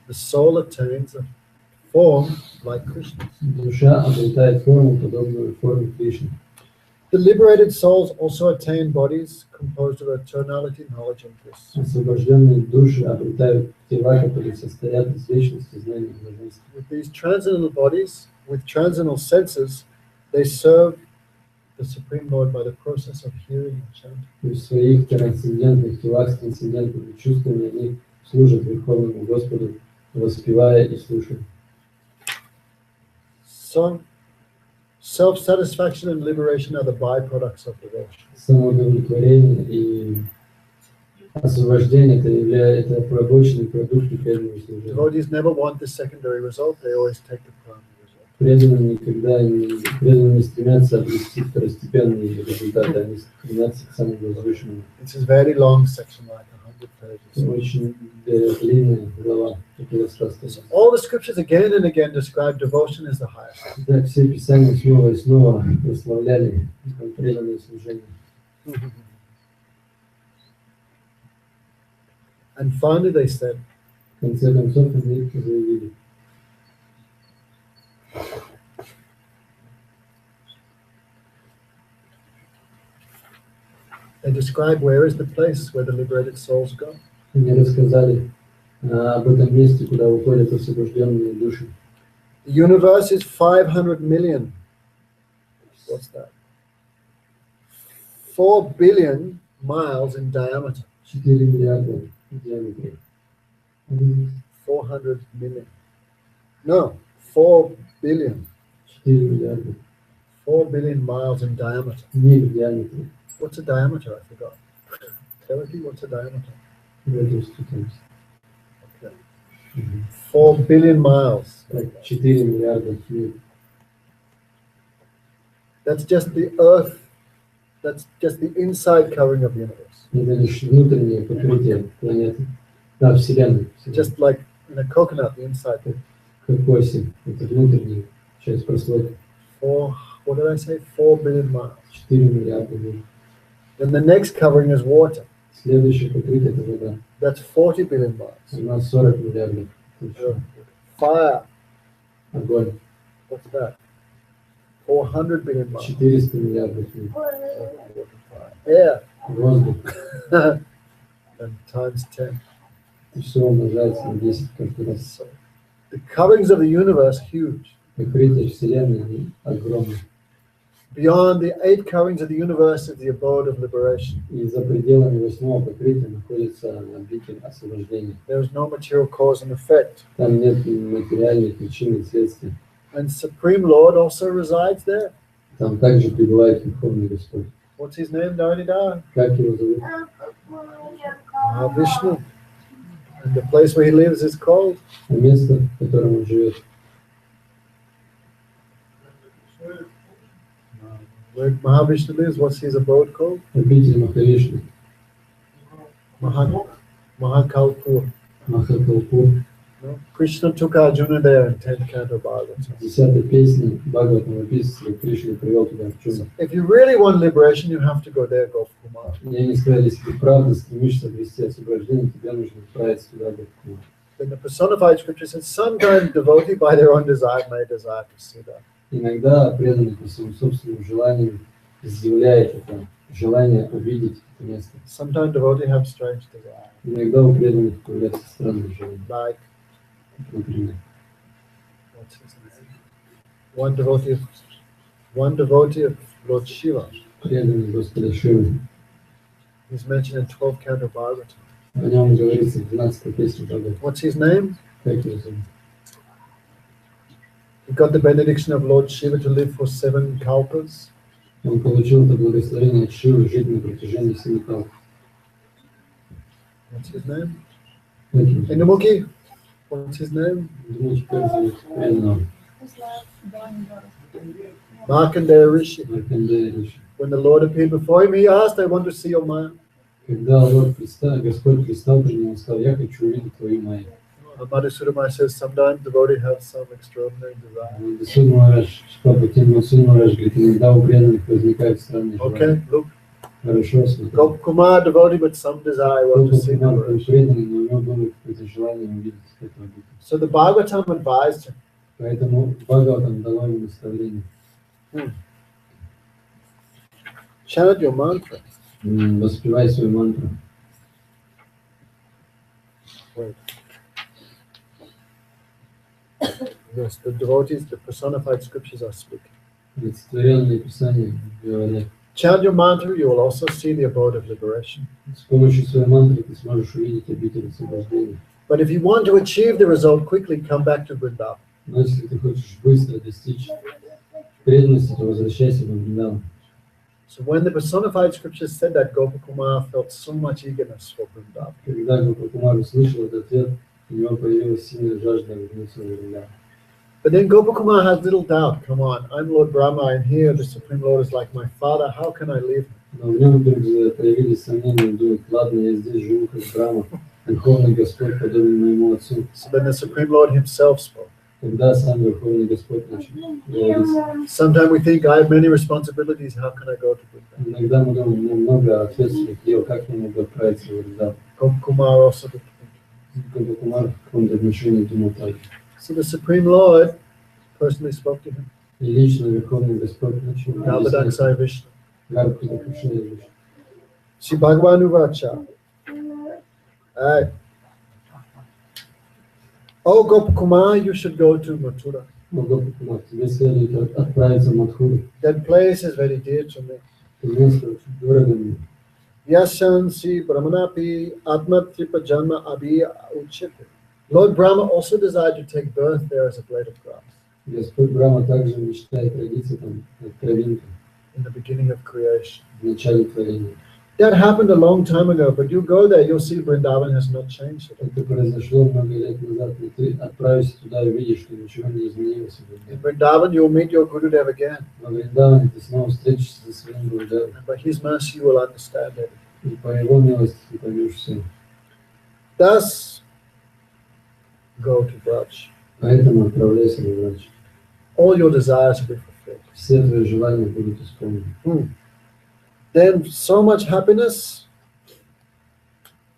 The soul attains a form like Krishna's. Душа обретает форму, подобную форме Кришны. The liberated souls also attain bodies composed of eternality, knowledge, and bliss. Освобожденные души обретают тела, которые состоят из вечности, знания и блаженства. With these transcendental bodies, with transcendental senses, they serve the Supreme Lord by the process of hearing and chanting. И в своих трансцендентных телах с трансцендентными чувствами они служат Верховному Господу, воспевая и слушая. So, self-satisfaction and liberation are the byproducts of devotion. Самоудовлетворение и освобождение это побочный продукт преданного служения. Devotees never want the secondary result, they always take the primary result. Преданные никогда не стремятся обрести второстепенные результаты, они стремятся к самому возвышенному. It's a very long section, like 100 pages. Очень длинная глава, такой рассказ. All the scriptures again and again describe devotion as the highest. Да, все писания снова и снова прославляли преданное служение. And finally they said, В конце концов они заявили. they describe where is the place where the liberated souls go. Они рассказали об этом месте, куда уходят освобожденные души. The universe is 500 million. What's that? 4 billion miles in diameter. 4 миллиарда в диаметре. 400 million. No, 4 billion. 4 миллиарда. 4 billion miles in diameter. Миль в диаметре. What's a diameter? I forgot. Therapy, what's a diameter? Okay. 4 billion miles. 4 миллиарда миль. That's just the earth. That's just the inside covering of the universe. Это лишь внутреннее покрытие планеты. Да, Вселенной. Just like in a coconut, the inside. Как осень. Это внутренняя часть прослойки. What did I say? 4 billion miles. 4 миллиарда миль. Then the next covering is water. Следующее покрытие это вода. That's 40 billion miles. У нас 40 миллиардов. Fire. Огонь. What's that? 400 billion miles. 400 миллиардов миль. Air. Воздух. And times 10. И все умножается на 10 каждый раз. So, the coverings of the universe huge. Покрытие Вселенной огромное. Beyond the 8 coverings of the universe is the abode of liberation. И за пределами 8-го покрытия находится обитель освобождения. There is no material cause and effect. Там нет материальной причины и следствия. And Supreme Lord also resides there. Там также пребывает Верховный Господь. What's his name, Dharanidhar? Как его зовут? Vishnu. And the place where he lives is called? А место, в котором он живет. Where Mahavishnu lives, what's his abode called? Обитель Махавишну. Mahakalpur. Махакалпур. No? Krishna took Arjuna there in 10th canto Bhagavatam. 10-й песни Бхагаватамрта Кришна привел туда Арджуну. If you really want liberation, you have to go there, go for Kumar. И они сказали, если ты правда стремишься обрести освобождение, тебе нужно отправиться туда, Гопкумар. Then the personified scripture says, sometimes devotee by their own desire may desire to see that. Иногда преданный по своему собственному желанию изъявляет это желание увидеть это место. Sometimes devotee have strange desire. Иногда у преданных появляются странные желания. Like, Например, what's his name? One devotee of Lord Shiva. преданный Господа Шивы. He's mentioned in 12th canto Bhagavatam. О нем говорится в 12-й песне Бхагаватам. What's his name? Как его зовут? He got the benediction of Lord Shiva to live for 7 kalpas. Он получил это благословение от Шивы жить на протяжении 7 калп. What's his name? Как его зовут? Indumukhi? What's his name? Думаете, как зовут преданного? Markandeya Rishi. Маркандея Риши. When the Lord appeared before him, he asked, I want to see your Maya. Когда Господь предстал перед ним, он сказал, я хочу увидеть твою Майю. Madhusudama says, sometimes devotee have some extraordinary desire. Суд Махарадж, Шпапа Тимбасуд Махарадж говорит, иногда у преданных возникают странные Okay, желания. look. хорошо смотрел. Gopakumar devotee, but some desire was to see Гопа Кумар был liberation. преданный, но у него было какое-то желание увидеть этого Будду. So the Bhagavatam advised him, Поэтому Бхагаватам дало ему наставление. chant your mantra. Воспевай свою мантру. Wait. Yes, the devotees, the personified scriptures are speaking. Олицетворенные писания говорят. Chant your mantra, you will also see the abode of liberation. С помощью своей мантры ты сможешь увидеть обитель освобождения. But if you want to achieve the result quickly, come back to Vrindavan. Но если ты хочешь быстро достичь преданности, то возвращайся в Вриндаван. So when the personified scriptures said that, Gopakumar felt so much eagerness for Vrindavan. Когда Гопа Кумар услышал этот ответ, у него появилась сильная жажда вернуться в Вриндаван. But then Gopakumar has little doubt. Come on, I'm Lord Brahma, I'm here, the Supreme Lord is like my father, how can I leave him? Но в нем вдруг появились сомнения, он думает, ладно, я здесь живу как Брахма, Верховный Господь подобен моему отцу. So then the Supreme Lord himself spoke. Когда сам Верховный Господь начал говорить. Sometimes we think, I have many responsibilities, how can I go to Vrindavan? Иногда мы думаем, у меня много ответственных дел, как я могу отправиться в Вриндаван? Gopakumar also did. Гопа Кумар в каком-то отношении думал так. So the Supreme Lord personally spoke to him. И лично Верховный Господь начал Navadaksai Vishnu. Гарку Дакушина. Shri Bhagavanu Vacha. Alright. Oh Gopakumar, you should go to Mathura. Гопа Кумар, тебе следует отправиться в Мадхуру. That place is very dear to me. Это место очень дорого мне. Yashansi Brahmanapi Atmatripa Janma Abhi Uchite. Lord Brahma also desired to take birth there as a blade of grass Господь Брахма также мечтает родиться там, как травинка, in the beginning of creation. в начале творения. That happened a long time ago, but you go there, you'll see Vrindavan has not changed at all. Это произошло много лет назад, но ты отправишься туда и увидишь, что ничего не изменилось. In Vrindavan, you'll meet your Gurudev again, Во Вриндаване ты снова встретишься со своим Гурудевом, and by his mercy, you will understand it. и по его милости ты поймешь все. Thus, go to Braj. Поэтому отправляйся в врач. All your desires will be fulfilled. Все твои желания будут исполнены. Then so much happiness.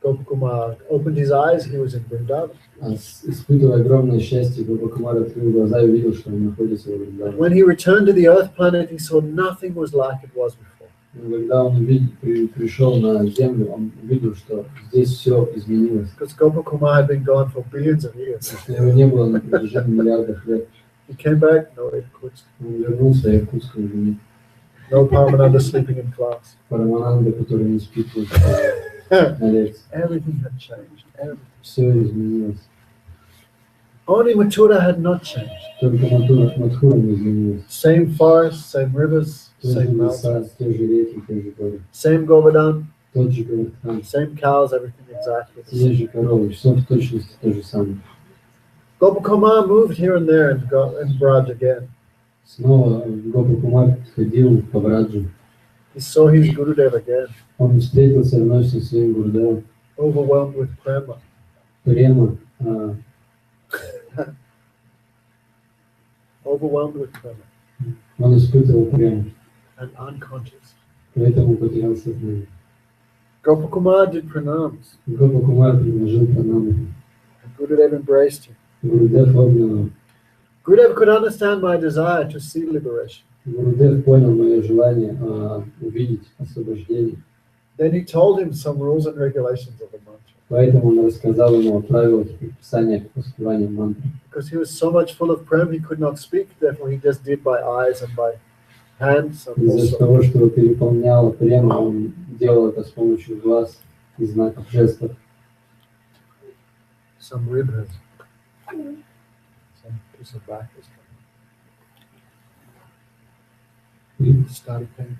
Gopakumar opened his eyes, he was in Vrindavan. Испытывая огромное счастье, Гопа Кумар открыл глаза и увидел, что он находится во Вриндаване. When he returned to the earth planet, he saw nothing was like it was before. Когда он пришел на Землю, он увидел, что здесь все изменилось. Because Gopakumar had been gone for billions of years. Что его не было на протяжении миллиардов лет. He came back, no Irkutsk, Он вернулся, и Иркутска уже нет. no Paramananda sleeping in class. Парамананда, который не спит на лекции. Everything had changed. Everything. Все изменилось. Only Mathura had not changed. Только Мадхура не изменилось. Same forests, same rivers, Те же same леса, mountains, те же реки, те же горы. same Govardhan, Тот же Гавардхан, same cows, everything exactly the те same. же коровы, все в точности то же самое. Gopakumar moved here and there and got in Braj again. Снова Гопа Кумар ходил по Браджу. He saw his Gurudev again, Он встретился вновь со своим Гурудевом. overwhelmed with prema. Према, Overwhelmed with prema он испытывал прему, and unconscious. поэтому потерял сознание. Gopakumar did pranams. Гопа Кумар предложил пранаму. And Gurudev embraced him. Гурудев обнял его. Gurudev could understand my desire to see liberation. Гурудев понял мое желание увидеть освобождение. Then he told him some rules and regulations of the mantra. Поэтому он рассказал ему о правилах и предписаниях воспевания мантры. Because he was so much full of prem, he could not speak. Therefore, he just did by eyes and by hands. And Из-за also, того, что его переполняла према, он делал это с помощью глаз и знаков жестов. some rib has, some piece of back is starting pain.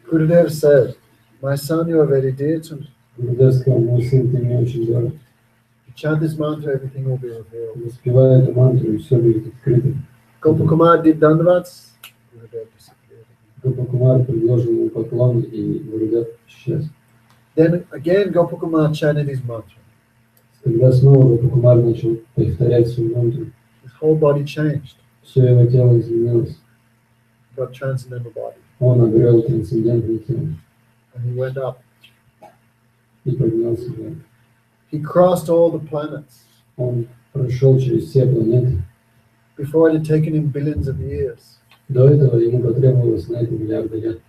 Gurudev said, "My son, you are very dear to me. Гурудев сказал, мой сын, ты мне очень дорог. You chant this mantra, everything will be revealed." Воспевай эту мантру, и все будет открыто. Gopakumar did dandavats. Gurudev disappeared. Гопа Кумар предложил ему поклон, и Гурудев исчез. Then again, Gopakumar chanted his mantra. Когда снова Гопа Кумар начал повторять свою мантру, His whole body changed, все его тело изменилось. got transcendental body. Он обрел трансцендентный тело and he went up. и поднялся вверх. He crossed all the planets. Он прошел через все планеты. Before it had taken him billions of years. До этого ему потребовалось на это миллиарды лет.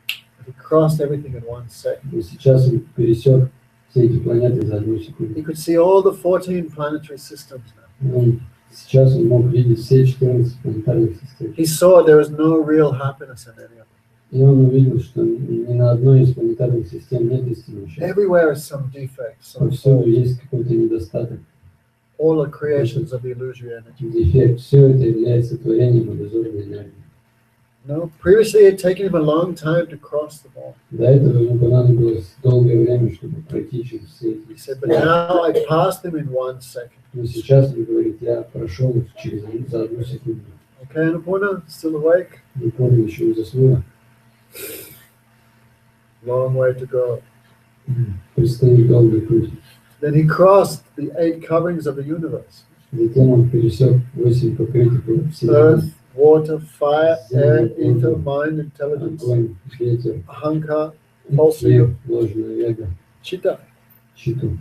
He crossed everything in 1 second. И сейчас он пересек все эти планеты за одну He секунду. could see all the 14 planetary systems now. Сейчас он мог видеть все 14 планетарных систем. He saw there was no real happiness in any of them. И он увидел, что ни на одной из планетарных систем нет истинного счастья. Everywhere is some defect, some Повсюду fault. есть какой-то недостаток, All are creations of the illusory energy. дефект. Все это является творением иллюзорной энергии. No, previously it had taken him a long time to cross them all. До этого ему понадобилось долгое время, чтобы пройти через все He эти said, but now I passed them in 1 second. Но сейчас он говорит, я прошел их за одну секунду. Okay, Annapurna, still awake? Не помню, еще не заснула. Long way to go. Предстоит долгий путь. Then he crossed the 8 coverings of the universe. Затем он пересек 8 покрытий всей Earth, water, fire, air, ether, mind, intelligence, огонь, ветер, ahankar, false ego, ложное эго, chitta. читу.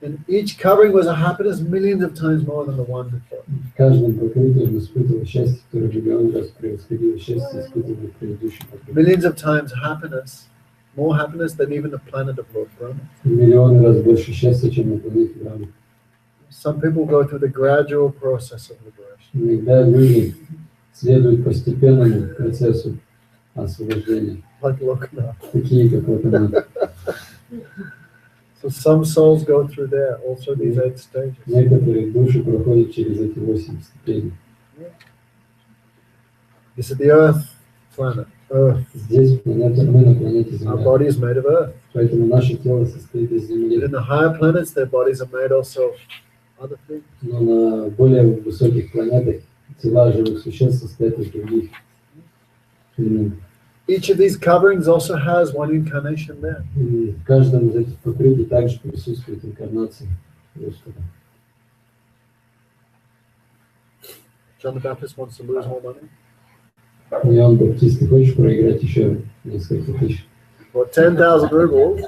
And each covering was a happiness millions of times more than the one before. В каждом покрытии он испытывал счастье, которое в миллион раз превосходило счастье, испытанное в предыдущем покрытии. Millions of times happiness, more happiness than even the planet of Lord Brahma. В миллион раз больше счастья, чем на планете Брахмы. Some people go through the gradual process of liberation. Иногда люди следуют постепенному процессу освобождения, Like Lokanath. такие как вот она. So some souls go through there, also these 8 stages. Некоторые души проходят через эти 8 ступеней. This is the Earth planet, Earth. Здесь планета, мы на планете Our Земля, body is made of Earth. поэтому наше тело состоит из And Земли. in the higher planets, their bodies are made also of other things. Но на более высоких планетах тела живых существ состоят из других элементов. Each of these coverings also has one incarnation there. И в каждом из этих покрытий также присутствует инкарнация Господа. John the Baptist wants to lose more money. Иоанн Баптист, ты хочешь проиграть еще несколько тысяч? For 10,000 rubles,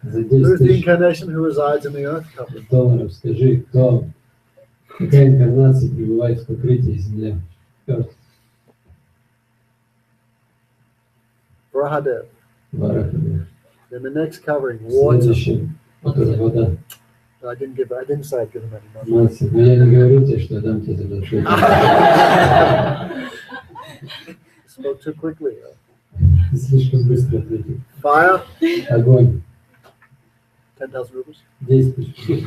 За who's 10 the тысяч incarnation who resides in the Earth covering? долларов скажи, какая инкарнация пребывает в покрытии Земля? Earth. Brhad. Варахаде. Then the next covering, water. Следующее, это вода. I didn't say I'd give him any money. Маться. Но я не говорю тебе, что я дам тебе задолжение. Spoke too quickly. Слишком быстро ответил. Fire, Огонь. 10,000 rubles. 10 тысяч.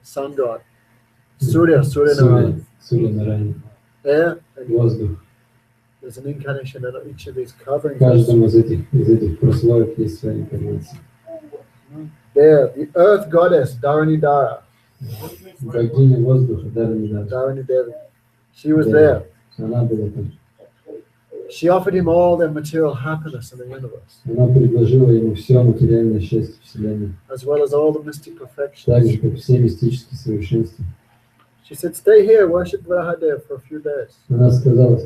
Sun god. Surya Narayan. Сурья Нараяна. Air, and Воздух. there's an incarnation in each of these В coverings. каждом из этих прослоек есть своя инкарнация. There, the Earth goddess Dharani Dara, Богиня воздуха, Даранидара. Dharani Devi. She was there. Она была там. She offered him all the material happiness in the universe, Она предложила ему все материальное счастье Вселенной, as well as all the mystic так perfections. же, как все мистические совершенства. She said, stay here, worship Brhadev for a few days. Она сказала,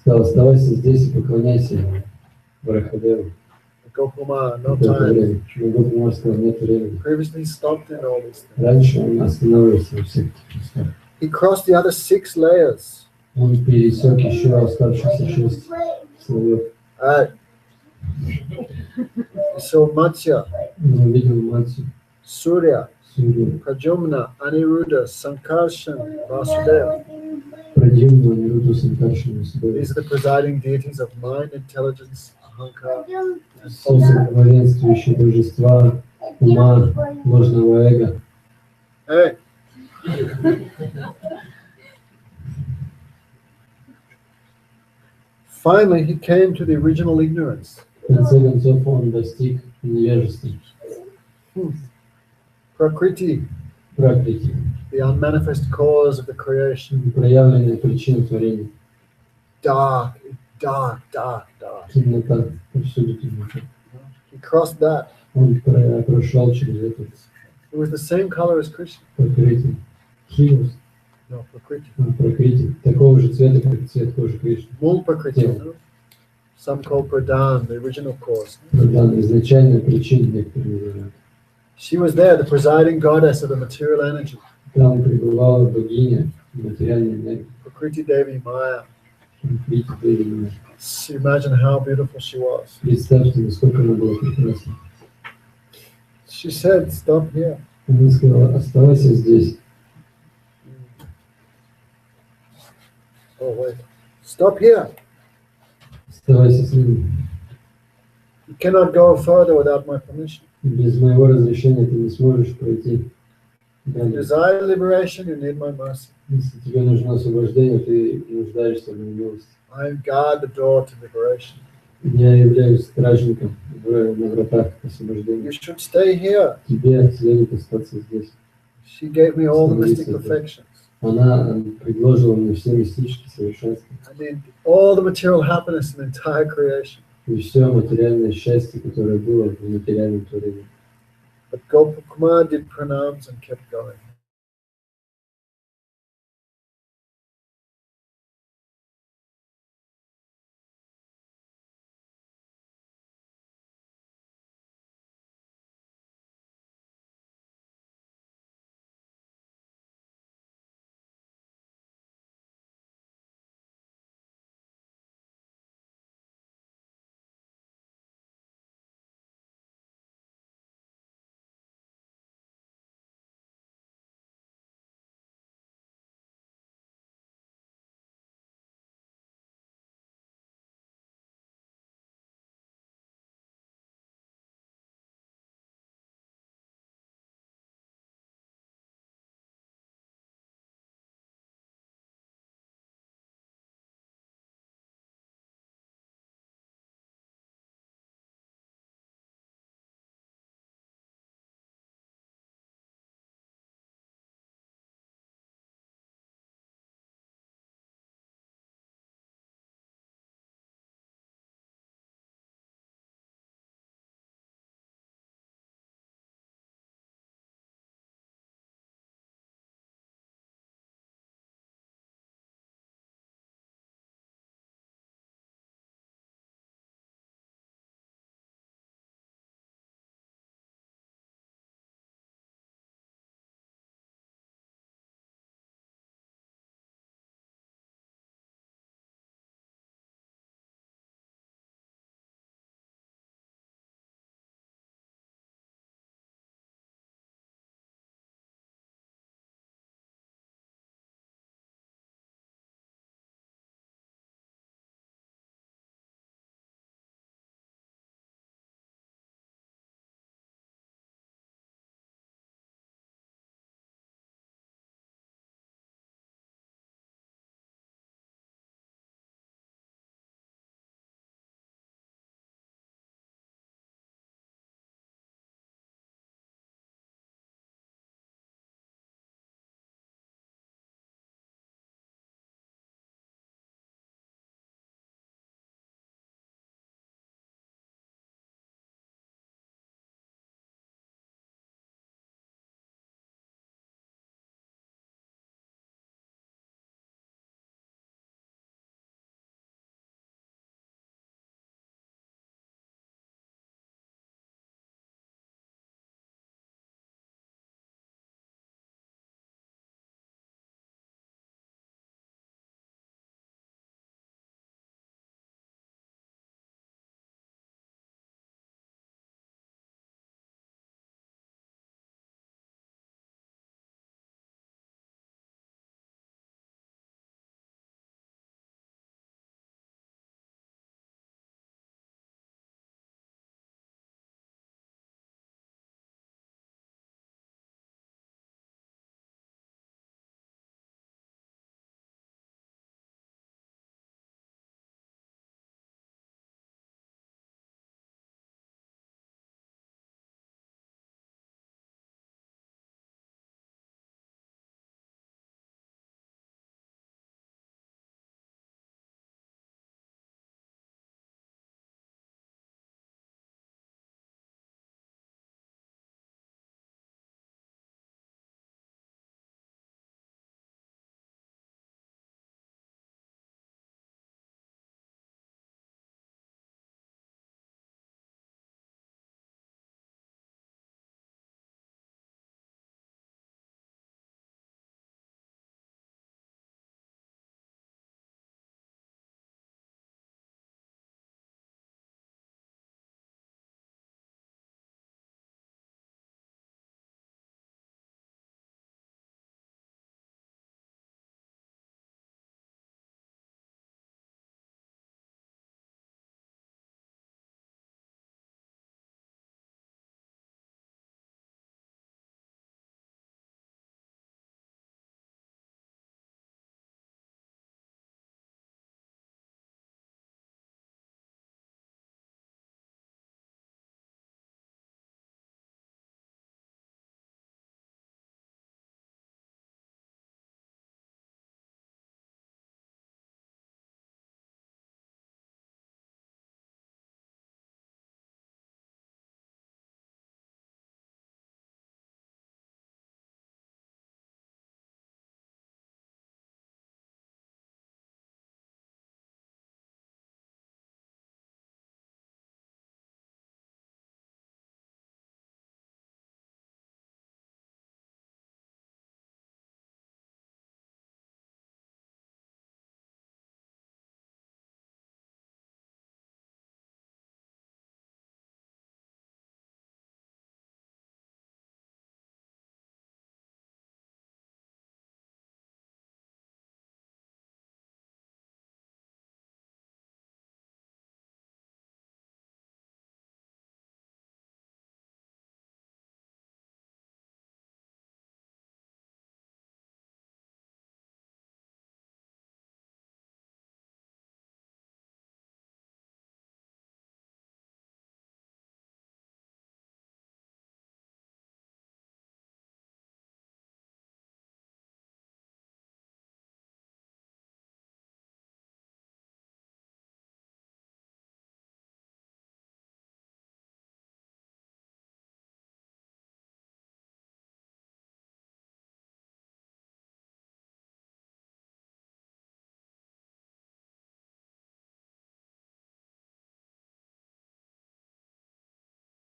оставайся здесь и поклоняйся Брахадеву. Gopuma, no Какое-то time. время. Но Гопумар сказал, нет времени. Previously he stopped in all these things. Раньше он останавливался во всех этих местах. He crossed the other 6 layers. Он пересек еще оставшиеся 6 слоев. He saw Matsya, Он увидел Матью, Surya, Сурью, Pradyumna, Aniruddha, Sankarshan, Vasudeva. Прадьюмну, Анирудду, Санкаршину, These are the presiding deities of mind, intelligence, ahankar, and все false ego. главенствующие божества, ума, ложного эго. Hey. Finally, he came to the original ignorance. В конце концов он достиг невежества, Prakriti, пракрити, the unmanifest cause of the creation. проявленная причина творения. Dark, dark, dark, dark. Темнота, повсюду темнота. He crossed that. Он прошел через этот It was the same color as Krishna. покрытие. Хиус, No, Prakriti. прокрытие, такого же цвета, как цвет кожи Кришны. Mul Prakriti. No? Some call Pradhan, the original cause. Продан, изначальная причина, некоторые говорят. She was there, the presiding goddess of the material energy. Там пребывала богиня материальной энергии. Prakriti Devi Maya. Видите, Деви. So imagine how beautiful she was. Представьте, насколько она была прекрасна. She said, stop here. Она сказала, оставайся здесь. Oh, wait. Stop here. Оставайся с ним. You cannot go further without my permission. Без моего разрешения ты не сможешь пройти If you далее. desire liberation, you need my mercy. Если тебе нужно освобождение, ты нуждаешься в моей милости. I guard the door to liberation. Я являюсь стражником на вратах к You освобождению. should stay here. Тебе следует остаться здесь. She gave me all the mystic perfections. Она предложила мне все мистические совершенства I mean, all the material happiness in the entire creation. и все материальное счастье, которое было в материальном творении. But Gopal Kumar did pranams and kept going.